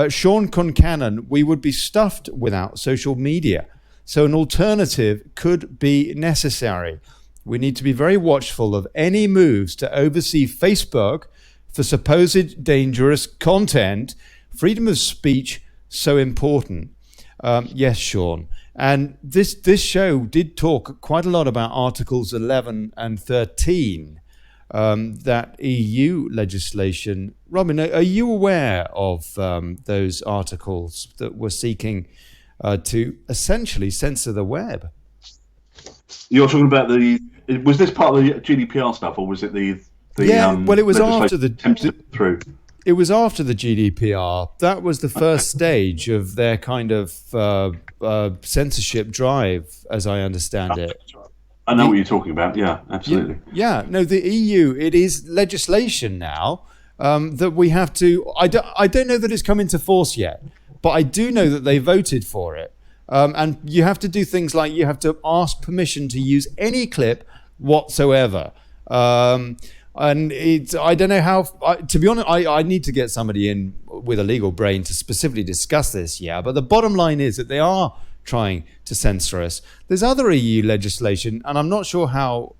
Sean Concannon, we would be stuffed without social media, so an alternative could be necessary. We need to be very watchful of any moves to oversee Facebook for supposed dangerous content. Freedom of speech, so important. Yes, Sean. And this show did talk quite a lot about Articles 11 and 13. That EU legislation. Robin, are you aware of those articles that were seeking to essentially censor the web? You're talking about was this part of the GDPR stuff, or was it the well, it was after through. It was after the GDPR. That was the first stage of their kind of censorship drive, as I understand it. I know what you're talking about. Yeah, absolutely. Yeah. No, the EU, it is legislation now that we have to. I don't know that it's come into force yet, but I do know that they voted for it. And you have to do things like you have to ask permission to use any clip whatsoever. And I don't know how. To be honest, I need to get somebody in with a legal brain to specifically discuss this. Yeah, but the bottom line is that they are trying to censor us. There's other EU legislation, and I'm not sure how,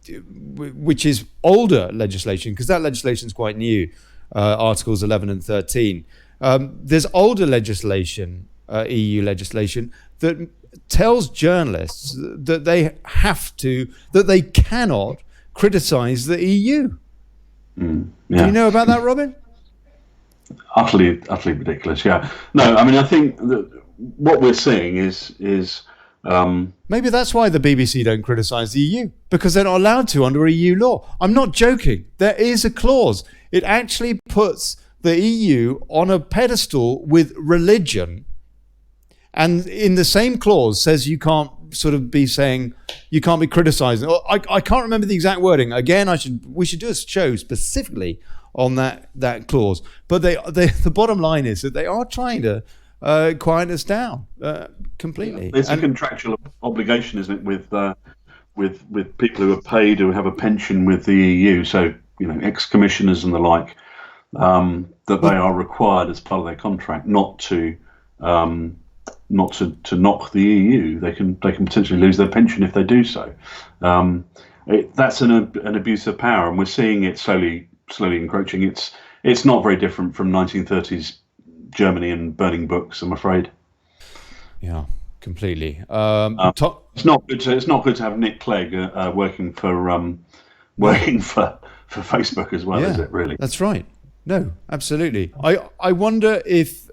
which is older legislation, because that legislation is quite new, Articles 11 and 13. There's older legislation, EU legislation, that tells journalists that they cannot criticize the EU. Do you know about that, Robin? Utterly ridiculous. Yeah. No, I mean, I think that what we're seeing is maybe that's why the BBC don't criticise the EU, because they're not allowed to under EU law. I'm not joking. There is a clause. It actually puts the EU on a pedestal with religion, and in the same clause says you can't sort of be saying, you can't be criticising. I can't remember the exact wording. Again, we should do a show specifically on that clause. But the bottom line is that they are trying to quiet us down completely. It's a contractual obligation, isn't it, with people who are paid, who have a pension with the EU, so ex-commissioners and the like, that they are required as part of their contract not to knock the EU. They can potentially lose their pension if they do so. That's an abuse of power, and we're seeing it slowly encroaching. It's not very different from 1930s Germany and burning books, I'm afraid. Yeah, completely. It's not good to have Nick Clegg working for Facebook as well, is it? Really? That's right. No, absolutely. I wonder if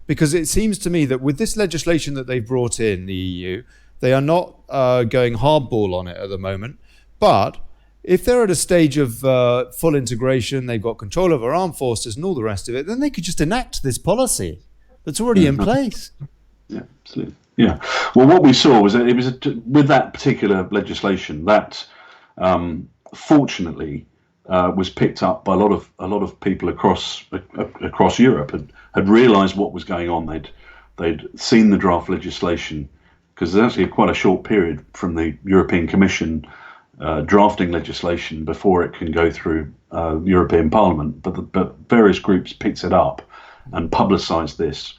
because it seems to me that with this legislation that they've brought in, the EU, they are not going hardball on it at the moment. But if they're at a stage of full integration, they've got control of our armed forces and all the rest of it, then they could just enact this policy that's already in place. Yeah, absolutely. Yeah. Well, what we saw was that it was with that particular legislation that, fortunately, was picked up by a lot of people across Europe had realised what was going on. They'd seen the draft legislation, because there's actually quite a short period from the European Commission drafting legislation before it can go through European Parliament. But various groups picked it up and publicised this.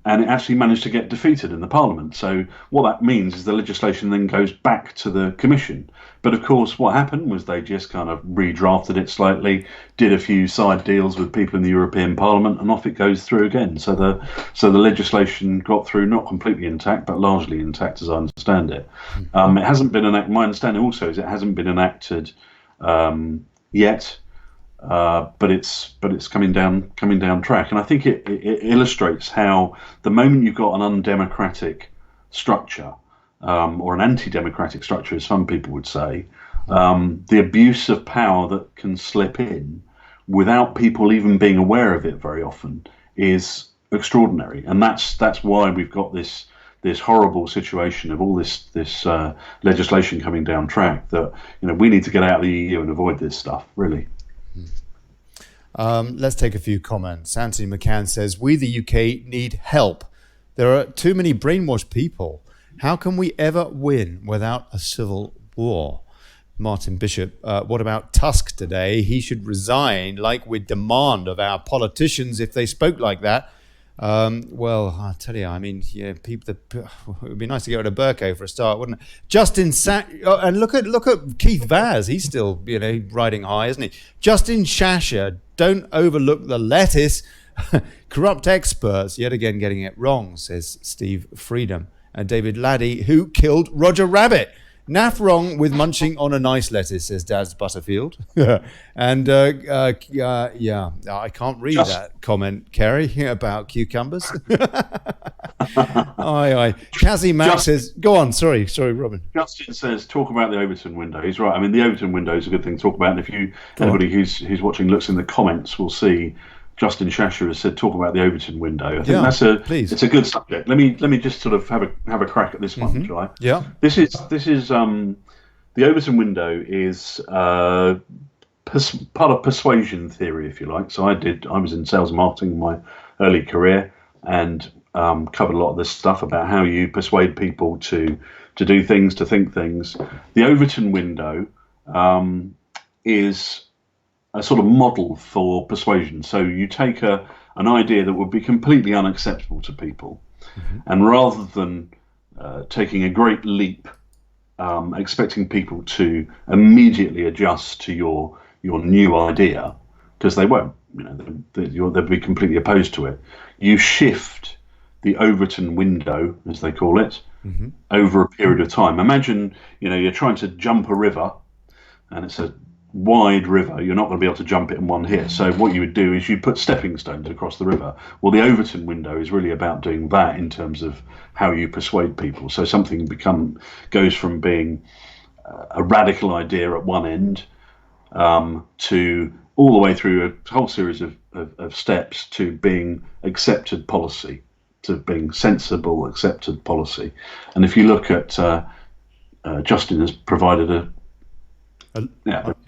And it actually managed to get defeated in the Parliament. So what that means is the legislation then goes back to the Commission. But of course, what happened was they just kind of redrafted it slightly, did a few side deals with people in the European Parliament, and off it goes through again. So the legislation got through, not completely intact, but largely intact, as I understand it. It hasn't been enacted. My understanding also is it hasn't been enacted yet. But it's coming down track, and I think it illustrates how the moment you've got an undemocratic structure, or an anti-democratic structure, as some people would say, the abuse of power that can slip in without people even being aware of it very often is extraordinary, and that's why we've got this horrible situation of all this legislation coming down track. That we need to get out of the EU and avoid this stuff, really. Let's take a few comments. Anthony McCann says, we, the UK, need help. There are too many brainwashed people. How can we ever win without a civil war? Martin Bishop, what about Tusk today? He should resign like we demand of our politicians if they spoke like that. Well, I tell you, I mean, people. It would be nice to get rid of Burko for a start, wouldn't it? And look at Keith Vaz. He's still, riding high, isn't he? Justin Shasha, don't overlook the lettuce. Corrupt experts, yet again getting it wrong, says Steve Freedom. And David Laddie, who killed Roger Rabbit? Naff wrong with munching on a nice lettuce, says Daz Butterfield. And I can't read that comment, Kerry, about cucumbers. Aye. Kazzy Max says, go on, sorry, Robin. Justin says, talk about the Overton window. He's right. I mean, the Overton window is a good thing to talk about. And if anybody who's watching looks in the comments, will see Justin Shasher has said, talk about the Overton window. I think it's a good subject. Let me just sort of have a crack at this one, shall I? Yeah. This is the Overton window is part of persuasion theory, if you like. So I was in sales and marketing in my early career and covered a lot of this stuff about how you persuade people to do things, to think things. The Overton window is a sort of model for persuasion. So you take an idea that would be completely unacceptable to people, and rather than taking a great leap, expecting people to immediately adjust to your new idea, because they won't, they'll be completely opposed to it. You shift the Overton window, as they call it, over a period of time. Imagine, you're trying to jump a river, and it's a wide river. You're not going to be able to jump it in one hit. So what you would do is you put stepping stones across the river. Well, the Overton window is really about doing that in terms of how you persuade people. So something goes from being a radical idea at one end to all the way through a whole series of steps to being accepted policy, to being sensible, accepted policy. And if you look at Justin has provided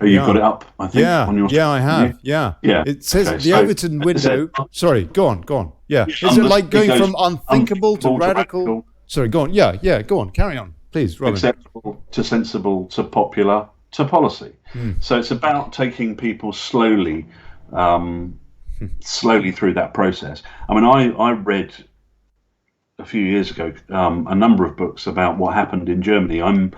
you've got it up, I think. On your I have. Yeah. It says the Overton window. Sorry, go on. Yeah. Is it like going from unthinkable to radical? Sorry, go on. Yeah, go on. Carry on, please, Robin. Acceptable to sensible to popular to policy. So it's about taking people slowly through that process. I mean, I read a few years ago a number of books about what happened in Germany. I'm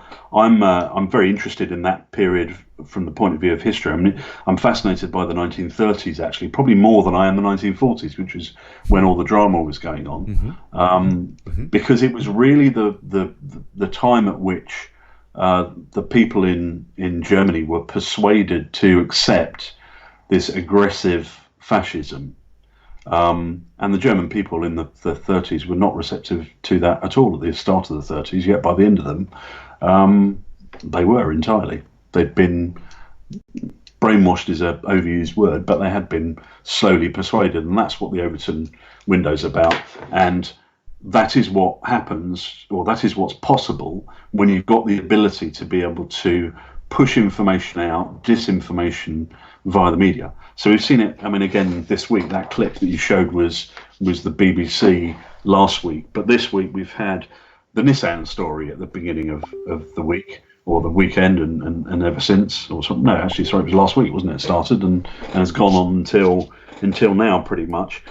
very interested in that period from the point of view of history. I mean, I'm fascinated by the 1930s, actually, probably more than I am the 1940s, which was when all the drama was going on, because it was really the time at which the people in Germany were persuaded to accept this aggressive fascism. And the German people in the 30s were not receptive to that at all at the start of the 30s, yet by the end of them, they were entirely. They'd been brainwashed is an overused word, but they had been slowly persuaded, and that's what the Overton window's about. And that is what happens, or that is what's possible when you've got the ability to be able to push information out, disinformation via the media. So we've seen it, I mean, again, this week, that clip that you showed was the BBC last week. But this week we've had the Nissan story at the beginning of the week, or the weekend, and ever since, or something. No, actually, sorry, it was last week, wasn't it? It started and has gone on until now, pretty much,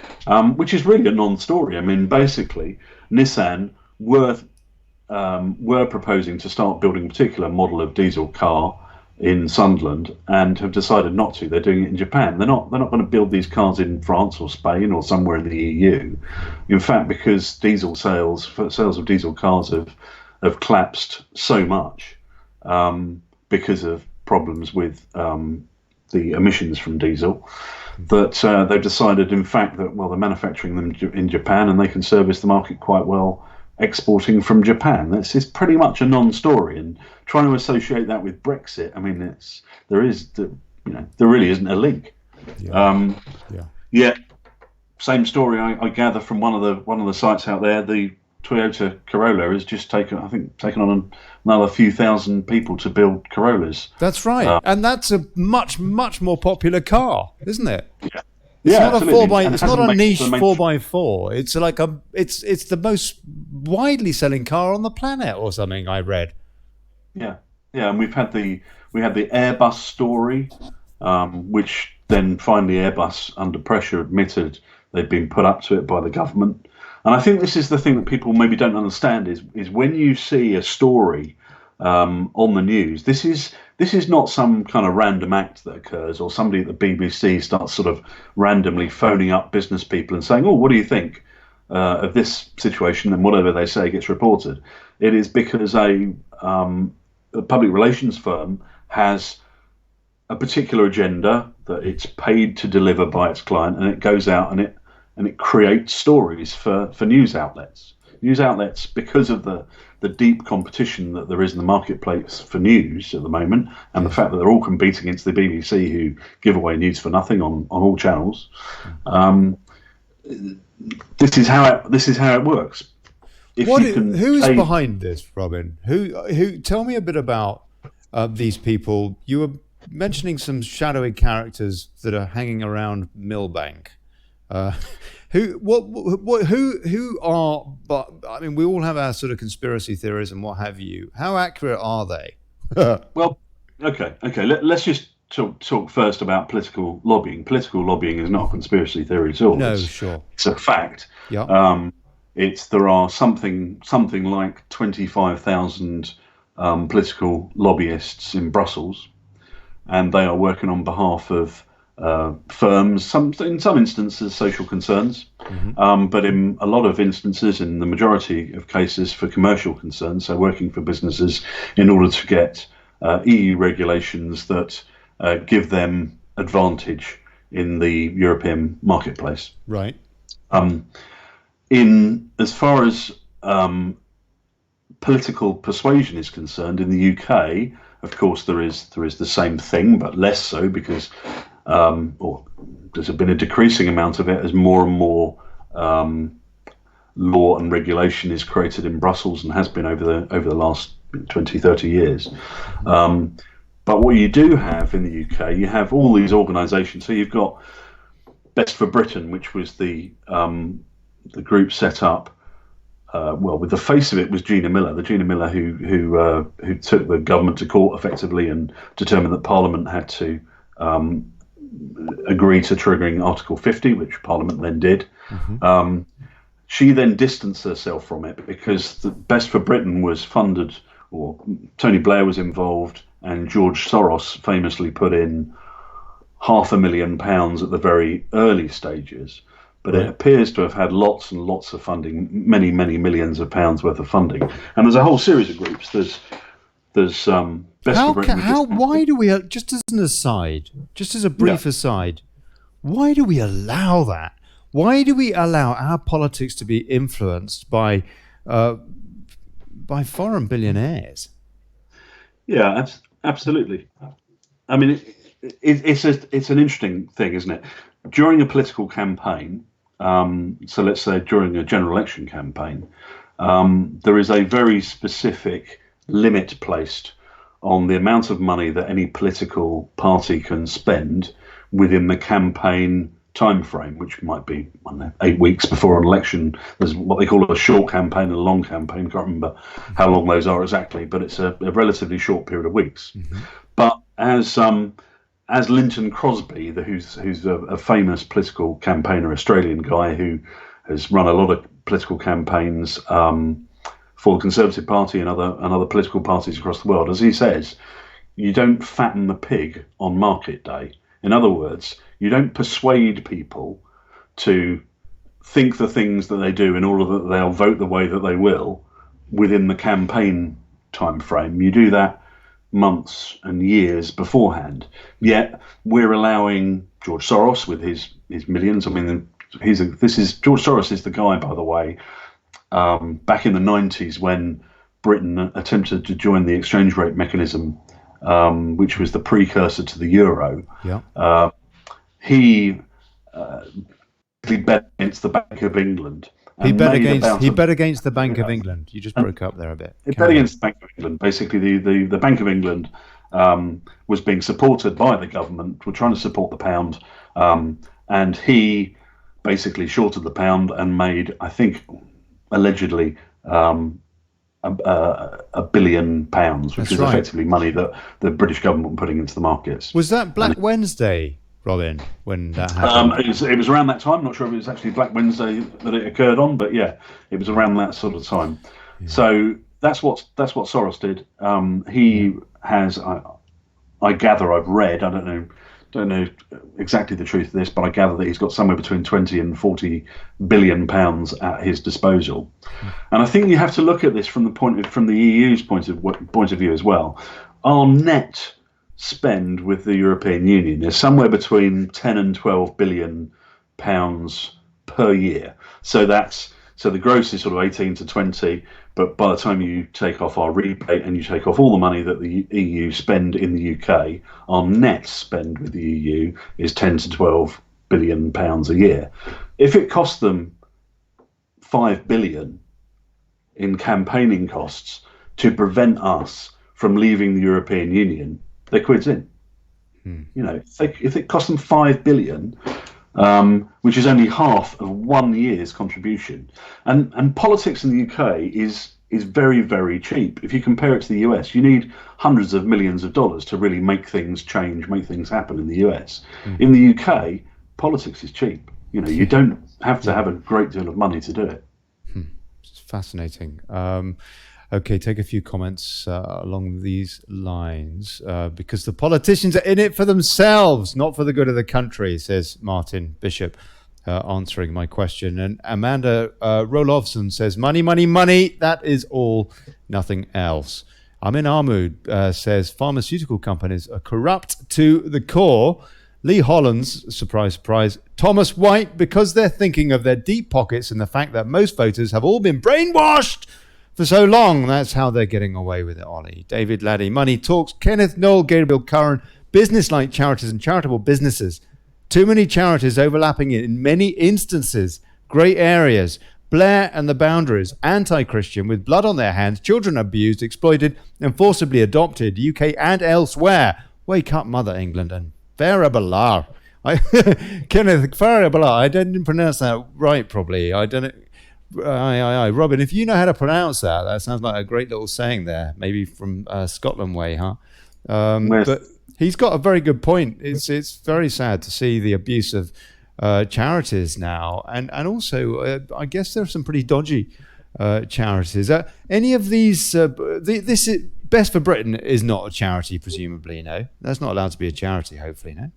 which is really a non-story. I mean, basically, Nissan were proposing to start building a particular model of diesel car in Sunderland, and have decided not to. They're doing it in Japan. They're not going to build these cars in France or Spain or somewhere in the EU. In fact, because sales of diesel cars have collapsed so much because of problems with the emissions from diesel, that they've decided, in fact, that they're manufacturing them in Japan, and they can service the market quite well exporting from Japan. It's pretty much a non-story, and trying to associate that with Brexit, I mean, there really isn't a link. Same story. I gather from one of the sites out there. The Toyota Corolla has just taken on another few thousand people to build Corollas. That's right, and that's a much more popular car, isn't it? Yeah. It's not absolutely. It's not a niche 4x4. It's like it's the most widely selling car on the planet, or something I read. Yeah, and we had the Airbus story, which then finally Airbus, under pressure, admitted they'd been put up to it by the government. And I think this is the thing that people maybe don't understand is when you see a story on the news, this is not some kind of random act that occurs, or somebody at the BBC starts sort of randomly phoning up business people and saying, "Oh, what do you think of this situation?" And whatever they say gets reported. It is because a public relations firm has a particular agenda that it's paid to deliver by its client, and it goes out and it creates stories for news outlets. News outlets, because of the deep competition that there is in the marketplace for news at the moment, and the fact that they're all competing against the BBC, who give away news for nothing on all channels. This is how it works. Who is behind this, Robin? Who? Tell me a bit about these people. You were mentioning some shadowy characters that are hanging around Millbank. Who are? But I mean, we all have our sort of conspiracy theories and what have you. How accurate are they? Well, okay. Let's just talk first about political lobbying. Political lobbying is not a conspiracy theory at all. No, sure. It's a fact. Yeah. There are something like 25,000 political lobbyists in Brussels, and they are working on behalf of firms, in some instances social concerns, but in a lot of instances, in the majority of cases, for commercial concerns, so working for businesses in order to get EU regulations that give them advantage in the European marketplace. Right. As far as political persuasion is concerned, in the UK, of course, there is the same thing, but less so, because or there's been a decreasing amount of it as more and more law and regulation is created in Brussels, and has been over the last 20, 30 years. But what you do have in the UK, you have all these organisations. So you've got Best for Britain, which was the group set up. With the face of it was Gina Miller, who took the government to court effectively and determined that Parliament had to agree to triggering Article 50, which Parliament then did. She then distanced herself from it because the Best for Britain was funded, or Tony Blair was involved, and George Soros famously put in £500,000 at the very early stages. But it appears to have had lots and lots of funding, many, many millions of pounds worth of funding. And there's a whole series of groups. There's Best for Britain. Why do we, just as an aside, just as a brief aside, why do we allow that? Why do we allow our politics to be influenced by foreign billionaires? Yeah, absolutely. I mean, it's an interesting thing, isn't it? During a political campaign, so let's say during a general election campaign, there is a very specific limit placed on the amount of money that any political party can spend within the campaign time frame, which might be, I don't know, 8 weeks before an election. There's what they call a short campaign and a long campaign. Can't remember how long those are exactly, but it's a relatively short period of weeks. But as Linton Crosby, who's a famous political campaigner, Australian guy who has run a lot of political campaigns for the Conservative Party and other political parties across the world, as he says, you don't fatten the pig on market day. In other words, you don't persuade people to think the things that they do in order that they'll vote the way that they will within the campaign time frame. You do that months and years beforehand. Yet we're allowing George Soros with his millions. I mean, George Soros is the guy, by the way, back in the 90s when Britain attempted to join the exchange rate mechanism, which was the precursor to the euro. He bet against the Bank of England. He bet against the Bank of England. You just broke up there a bit. He bet against the Bank of England. Basically, the Bank of England was being supported by the government. We're trying to support the pound, and he basically shorted the pound and made, I think, allegedly, £1 billion, which is effectively money that the British government were putting into the markets. Was that Black Wednesday, Robin, when that happened? It was around that time. I'm not sure if it was actually Black Wednesday that it occurred on, but yeah, it was around that sort of time. Yeah. So that's what Soros did. He has, I gather, I've read, I don't know exactly the truth of this, but I gather that he's got somewhere between 20 and 40 billion pounds at his disposal. And I think you have to look at this from the EU's point of view as well. Our net spend with the European Union is somewhere between 10 and 12 billion pounds per year. So the gross is sort of 18 to 20, but by the time you take off our rebate and you take off all the money that the EU spend in the UK, our net spend with the EU is 10 to 12 billion pounds a year. If it costs them 5 billion in campaigning costs to prevent us from leaving the European Union, they're quids in. You know, if it costs them 5 billion, which is only half of 1 year's contribution, and politics in the UK is very, very cheap. If you compare it to the US, you need hundreds of millions of dollars to really make things change, make things happen in the US. In the UK, politics is cheap. You know, you don't have to have a great deal of money to do it. It's fascinating. Okay, take a few comments along these lines, because the politicians are in it for themselves, not for the good of the country, says Martin Bishop, answering my question. And Amanda Rolovson says, money, money, money, that is all, nothing else. Amin Ahmoud says, pharmaceutical companies are corrupt to the core. Lee Hollands, surprise, surprise, Thomas White, because they're thinking of their deep pockets and the fact that most voters have all been brainwashed for so long. That's how they're getting away with it, Ollie. David Laddie, Money Talks. Kenneth Knoll, Gabriel Curran, business-like charities and charitable businesses. Too many charities overlapping in many instances. Grey areas. Blair and the Boundaries, anti-Christian, with blood on their hands, children abused, exploited, and forcibly adopted, UK and elsewhere. Wake up, Mother England, and Faraballah. Kenneth, Faraballah, I didn't pronounce that right, probably. I don't know. Robin, if you know how to pronounce that, that sounds like a great little saying there, maybe from Scotland way, huh? But he's got a very good point. It's very sad to see the abuse of charities now, and also I guess there are some pretty dodgy charities. Any of these? This is, Best for Britain is not a charity, presumably. No, that's not allowed to be a charity. Hopefully, no.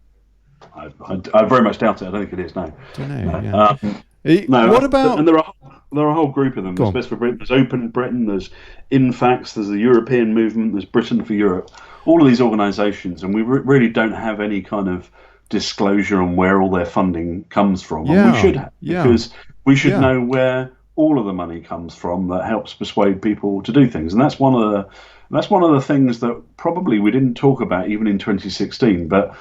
I very much doubt it. I don't think it is. No. Don't know. Yeah. No. What about? And there are a whole group of them. There's Best for Britain. There's Open Britain. There's Infax. There's the European Movement. There's Britain for Europe. All of these organisations, and we really don't have any kind of disclosure on where all their funding comes from. Yeah. And we should have, because we should know where all of the money comes from that helps persuade people to do things. And that's one of the things that probably we didn't talk about even in 2016. But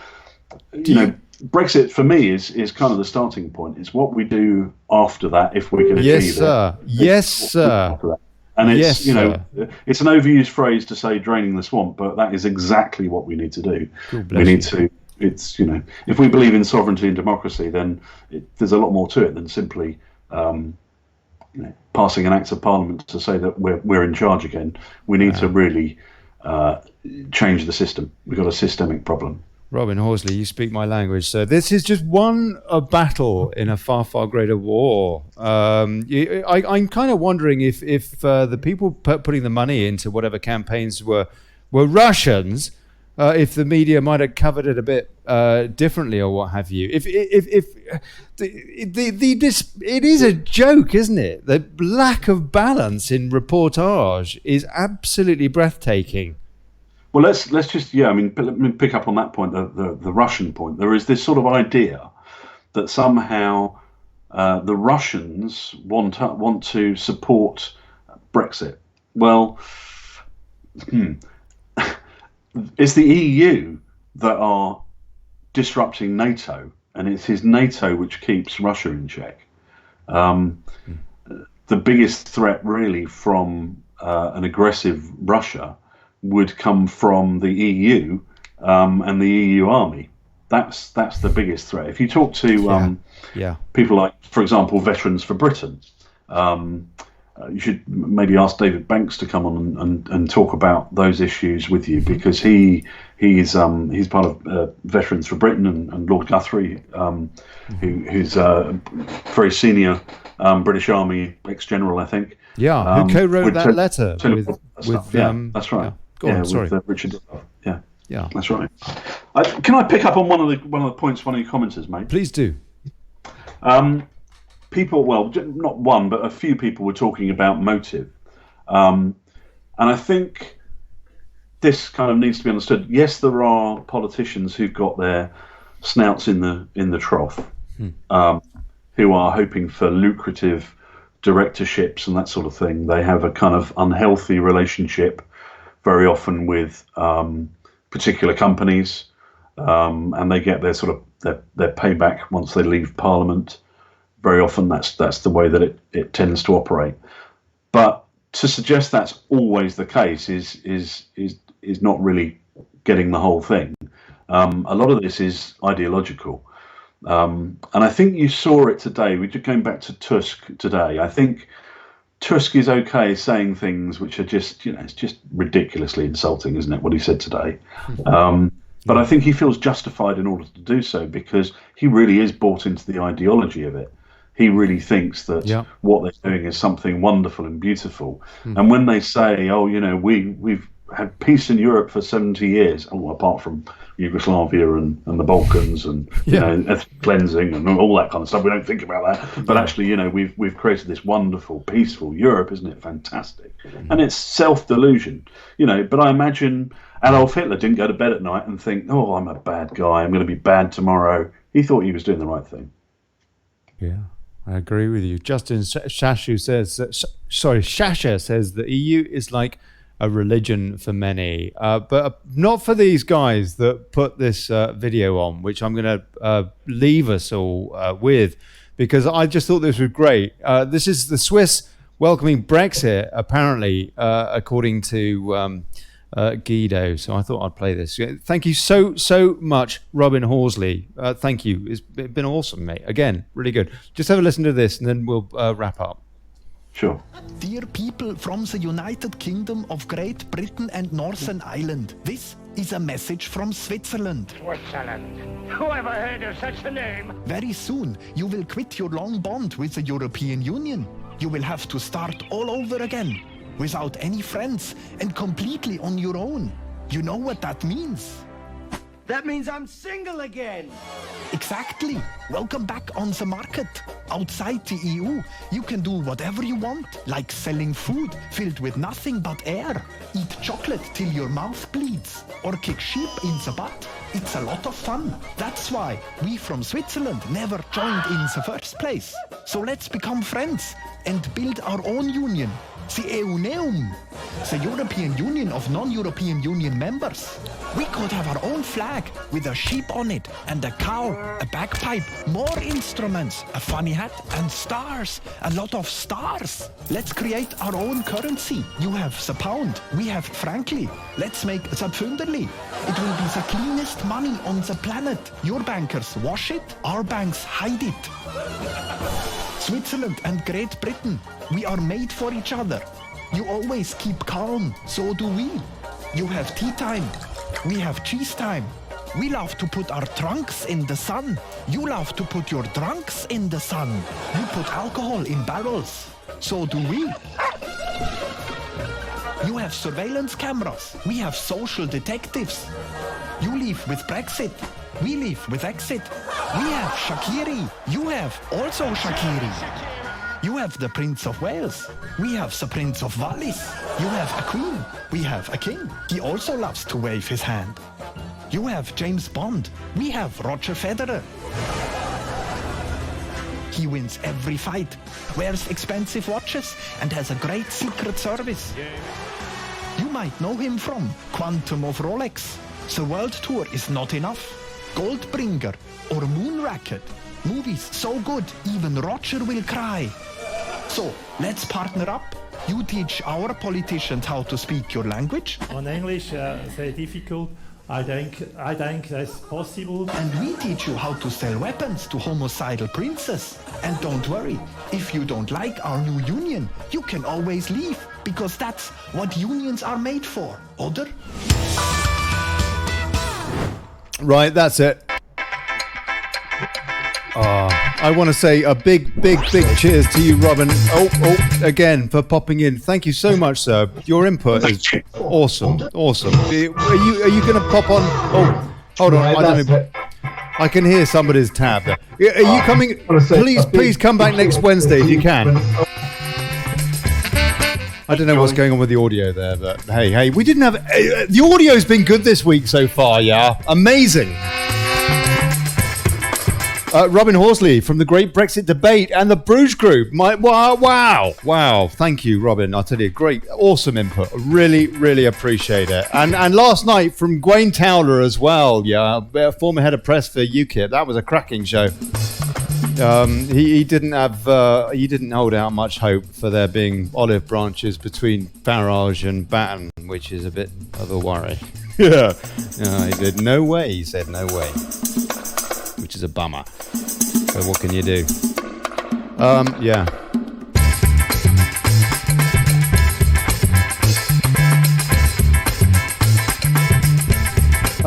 you know, Brexit for me is kind of the starting point. It's what we do after that, if we can achieve it. Yes, sir. And it's it's an overused phrase to say draining the swamp, but that is exactly what we need to do. it's if we believe in sovereignty and democracy, then there's a lot more to it than simply passing an act of parliament to say that we're in charge again. We need to really change the system. We've got a systemic problem. Robin Horsley, you speak my language. So this is just a battle in a far, far greater war. I'm kind of wondering if the people putting the money into whatever campaigns were Russians, if the media might have covered it a bit differently or what have you. If it is a joke, isn't it? The lack of balance in reportage is absolutely breathtaking. Well, let's just let me pick up on that point, the Russian point. There is this sort of idea that somehow the Russians want to support Brexit. Well, it's the EU that are disrupting NATO, and it is NATO which keeps Russia in check. The biggest threat, really, from an aggressive Russia would come from the EU and the EU army. That's the biggest threat. If you talk to people like, for example, Veterans for Britain, you should maybe ask David Banks to come on and talk about those issues with you, because he's part of Veterans for Britain, and Lord Guthrie, who's a very senior British Army ex-general, I think. Yeah, who co-wrote that letter with that's right. Yeah. Go on, sorry. With Richard. Yeah, that's right. Can I pick up on one of the points one of your commenters made? Please do. People, well, not one, but a few people were talking about motive, and I think this kind of needs to be understood. Yes, there are politicians who've got their snouts in the trough, who are hoping for lucrative directorships and that sort of thing. They have a kind of unhealthy relationship very often with particular companies, and they get their sort of their payback once they leave Parliament. Very often that's the way that it tends to operate. But to suggest that's always the case is not really getting the whole thing. A lot of this is ideological, and I think you saw it today. We're just going back to Tusk today. I think Tusk is okay saying things which are just, it's just ridiculously insulting, isn't it, what he said today? But I think he feels justified in order to do so, because he really is bought into the ideology of it. He really thinks that what they're doing is something wonderful and beautiful. And when they say, we've had peace in Europe for 70 years, apart from Yugoslavia and the Balkans and ethnic cleansing and all that kind of stuff, we don't think about that. But actually, we've created this wonderful, peaceful Europe, isn't it? Fantastic. And it's self-delusion, But I imagine Adolf Hitler didn't go to bed at night and think, oh, I'm a bad guy, I'm going to be bad tomorrow. He thought he was doing the right thing. Yeah, I agree with you. Justin Shasha says the EU is like a religion for many, but not for these guys that put this video on, which I'm going to leave us all with, because I just thought this was great. This is the Swiss welcoming Brexit, apparently, according to Guido. So I thought I'd play this. Thank you so much, Robin Horsley. Thank you. It's been awesome, mate. Again, really good. Just have a listen to this, and then we'll wrap up. Sure. Dear people from the United Kingdom of Great Britain and Northern Ireland, this is a message from Switzerland. Switzerland? Who ever heard of such a name? Very soon, you will quit your long bond with the European Union. You will have to start all over again, without any friends and completely on your own. You know what that means? That means I'm single again. Exactly. Welcome back on the market. Outside the EU, you can do whatever you want, like selling food filled with nothing but air, eat chocolate till your mouth bleeds, or kick sheep in the butt. It's a lot of fun. That's why we from Switzerland never joined in the first place. So let's become friends and build our own union. the EUneum, the European Union of non-European Union members. We could have our own flag with a sheep on it and a cow, a bagpipe, more instruments, a funny hat and stars, a lot of stars. Let's create our own currency. You have the pound, we have frankly. Let's make the pfunderly. It will be the cleanest money on the planet. Your bankers wash it, our banks hide it. Switzerland and Great Britain, we are made for each other. You always keep calm, so do we. You have tea time, we have cheese time. We love to put our trunks in the sun. You love to put your drunks in the sun. You put alcohol in barrels, so do we. You have surveillance cameras, we have social detectives. You live with Brexit, we live with exit. We have Shaqiri, you have also Shaqiri. You have the Prince of Wales, we have the Prince of Wallis. You have a queen, we have a king. He also loves to wave his hand. You have James Bond, we have Roger Federer. He wins every fight, wears expensive watches and has a great secret service. You might know him from Quantum of Rolex. The World Tour is not enough. Goldbringer or Moon Racket. Movies so good, even Roger will cry. So, let's partner up. You teach our politicians how to speak your language. On English, very difficult. I think that's possible. And we teach you how to sell weapons to homicidal princes. And don't worry, if you don't like our new union, you can always leave, because that's what unions are made for, oder? Right, that's it. I want to say a big cheers to you, Robin. Again, for popping in. Thank you so much, sir. Your input is awesome. Are you going to pop on? Oh, hold on. I can hear somebody's tab there. Are you coming? Please come back next Wednesday if you can. I don't know what's going on with the audio there, but hey, we didn't have... the audio's been good this week so far, yeah? Amazing. Robin Horsley from the Great Brexit Debate and the Bruges Group. Wow. Thank you, Robin. I'll tell you, great, awesome input. Really appreciate it. And last night from Gwaine Towler as well, yeah, former head of press for UKIP. That was a cracking show. He didn't hold out much hope for there being olive branches between Farage and Batten, which is a bit of a worry. Yeah, he did. No way, he said, no way. Which is a bummer. So what can you do? Yeah.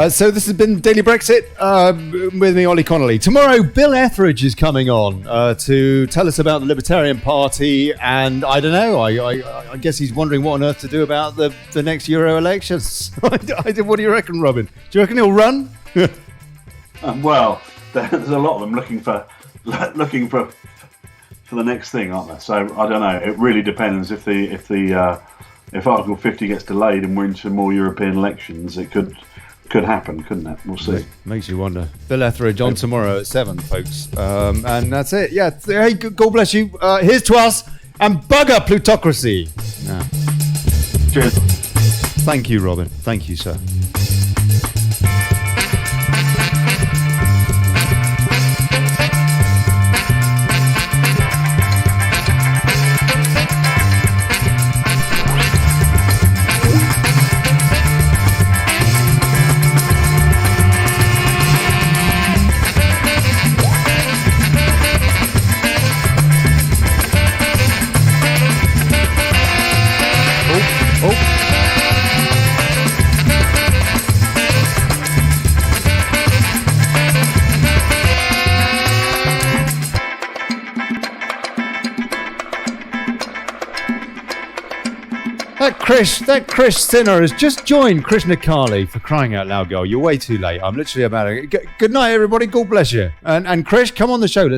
So this has been Daily Brexit with me, Olly Connelly. Tomorrow, Bill Etheridge is coming on to tell us about the Libertarian Party, and I don't know. I guess he's wondering what on earth to do about the next Euro elections. What do you reckon, Robin? Do you reckon he'll run? Well, there's a lot of them looking for the next thing, aren't there? So I don't know. It really depends if Article 50 gets delayed and we're into more European elections. It could happen, couldn't it? We'll see. Makes you wonder. Bill Etheridge on tomorrow at 7, folks. And that's it. Yeah. Hey, God bless you. Here's to us and bugger plutocracy. Yeah. Cheers. Thank you, Robin. Thank you, sir. That Chris Sinner has just joined Krishna Kali, for crying out loud, girl. You're way too late. I'm literally about to... Good night, everybody. God bless you. And Chris, come on the show.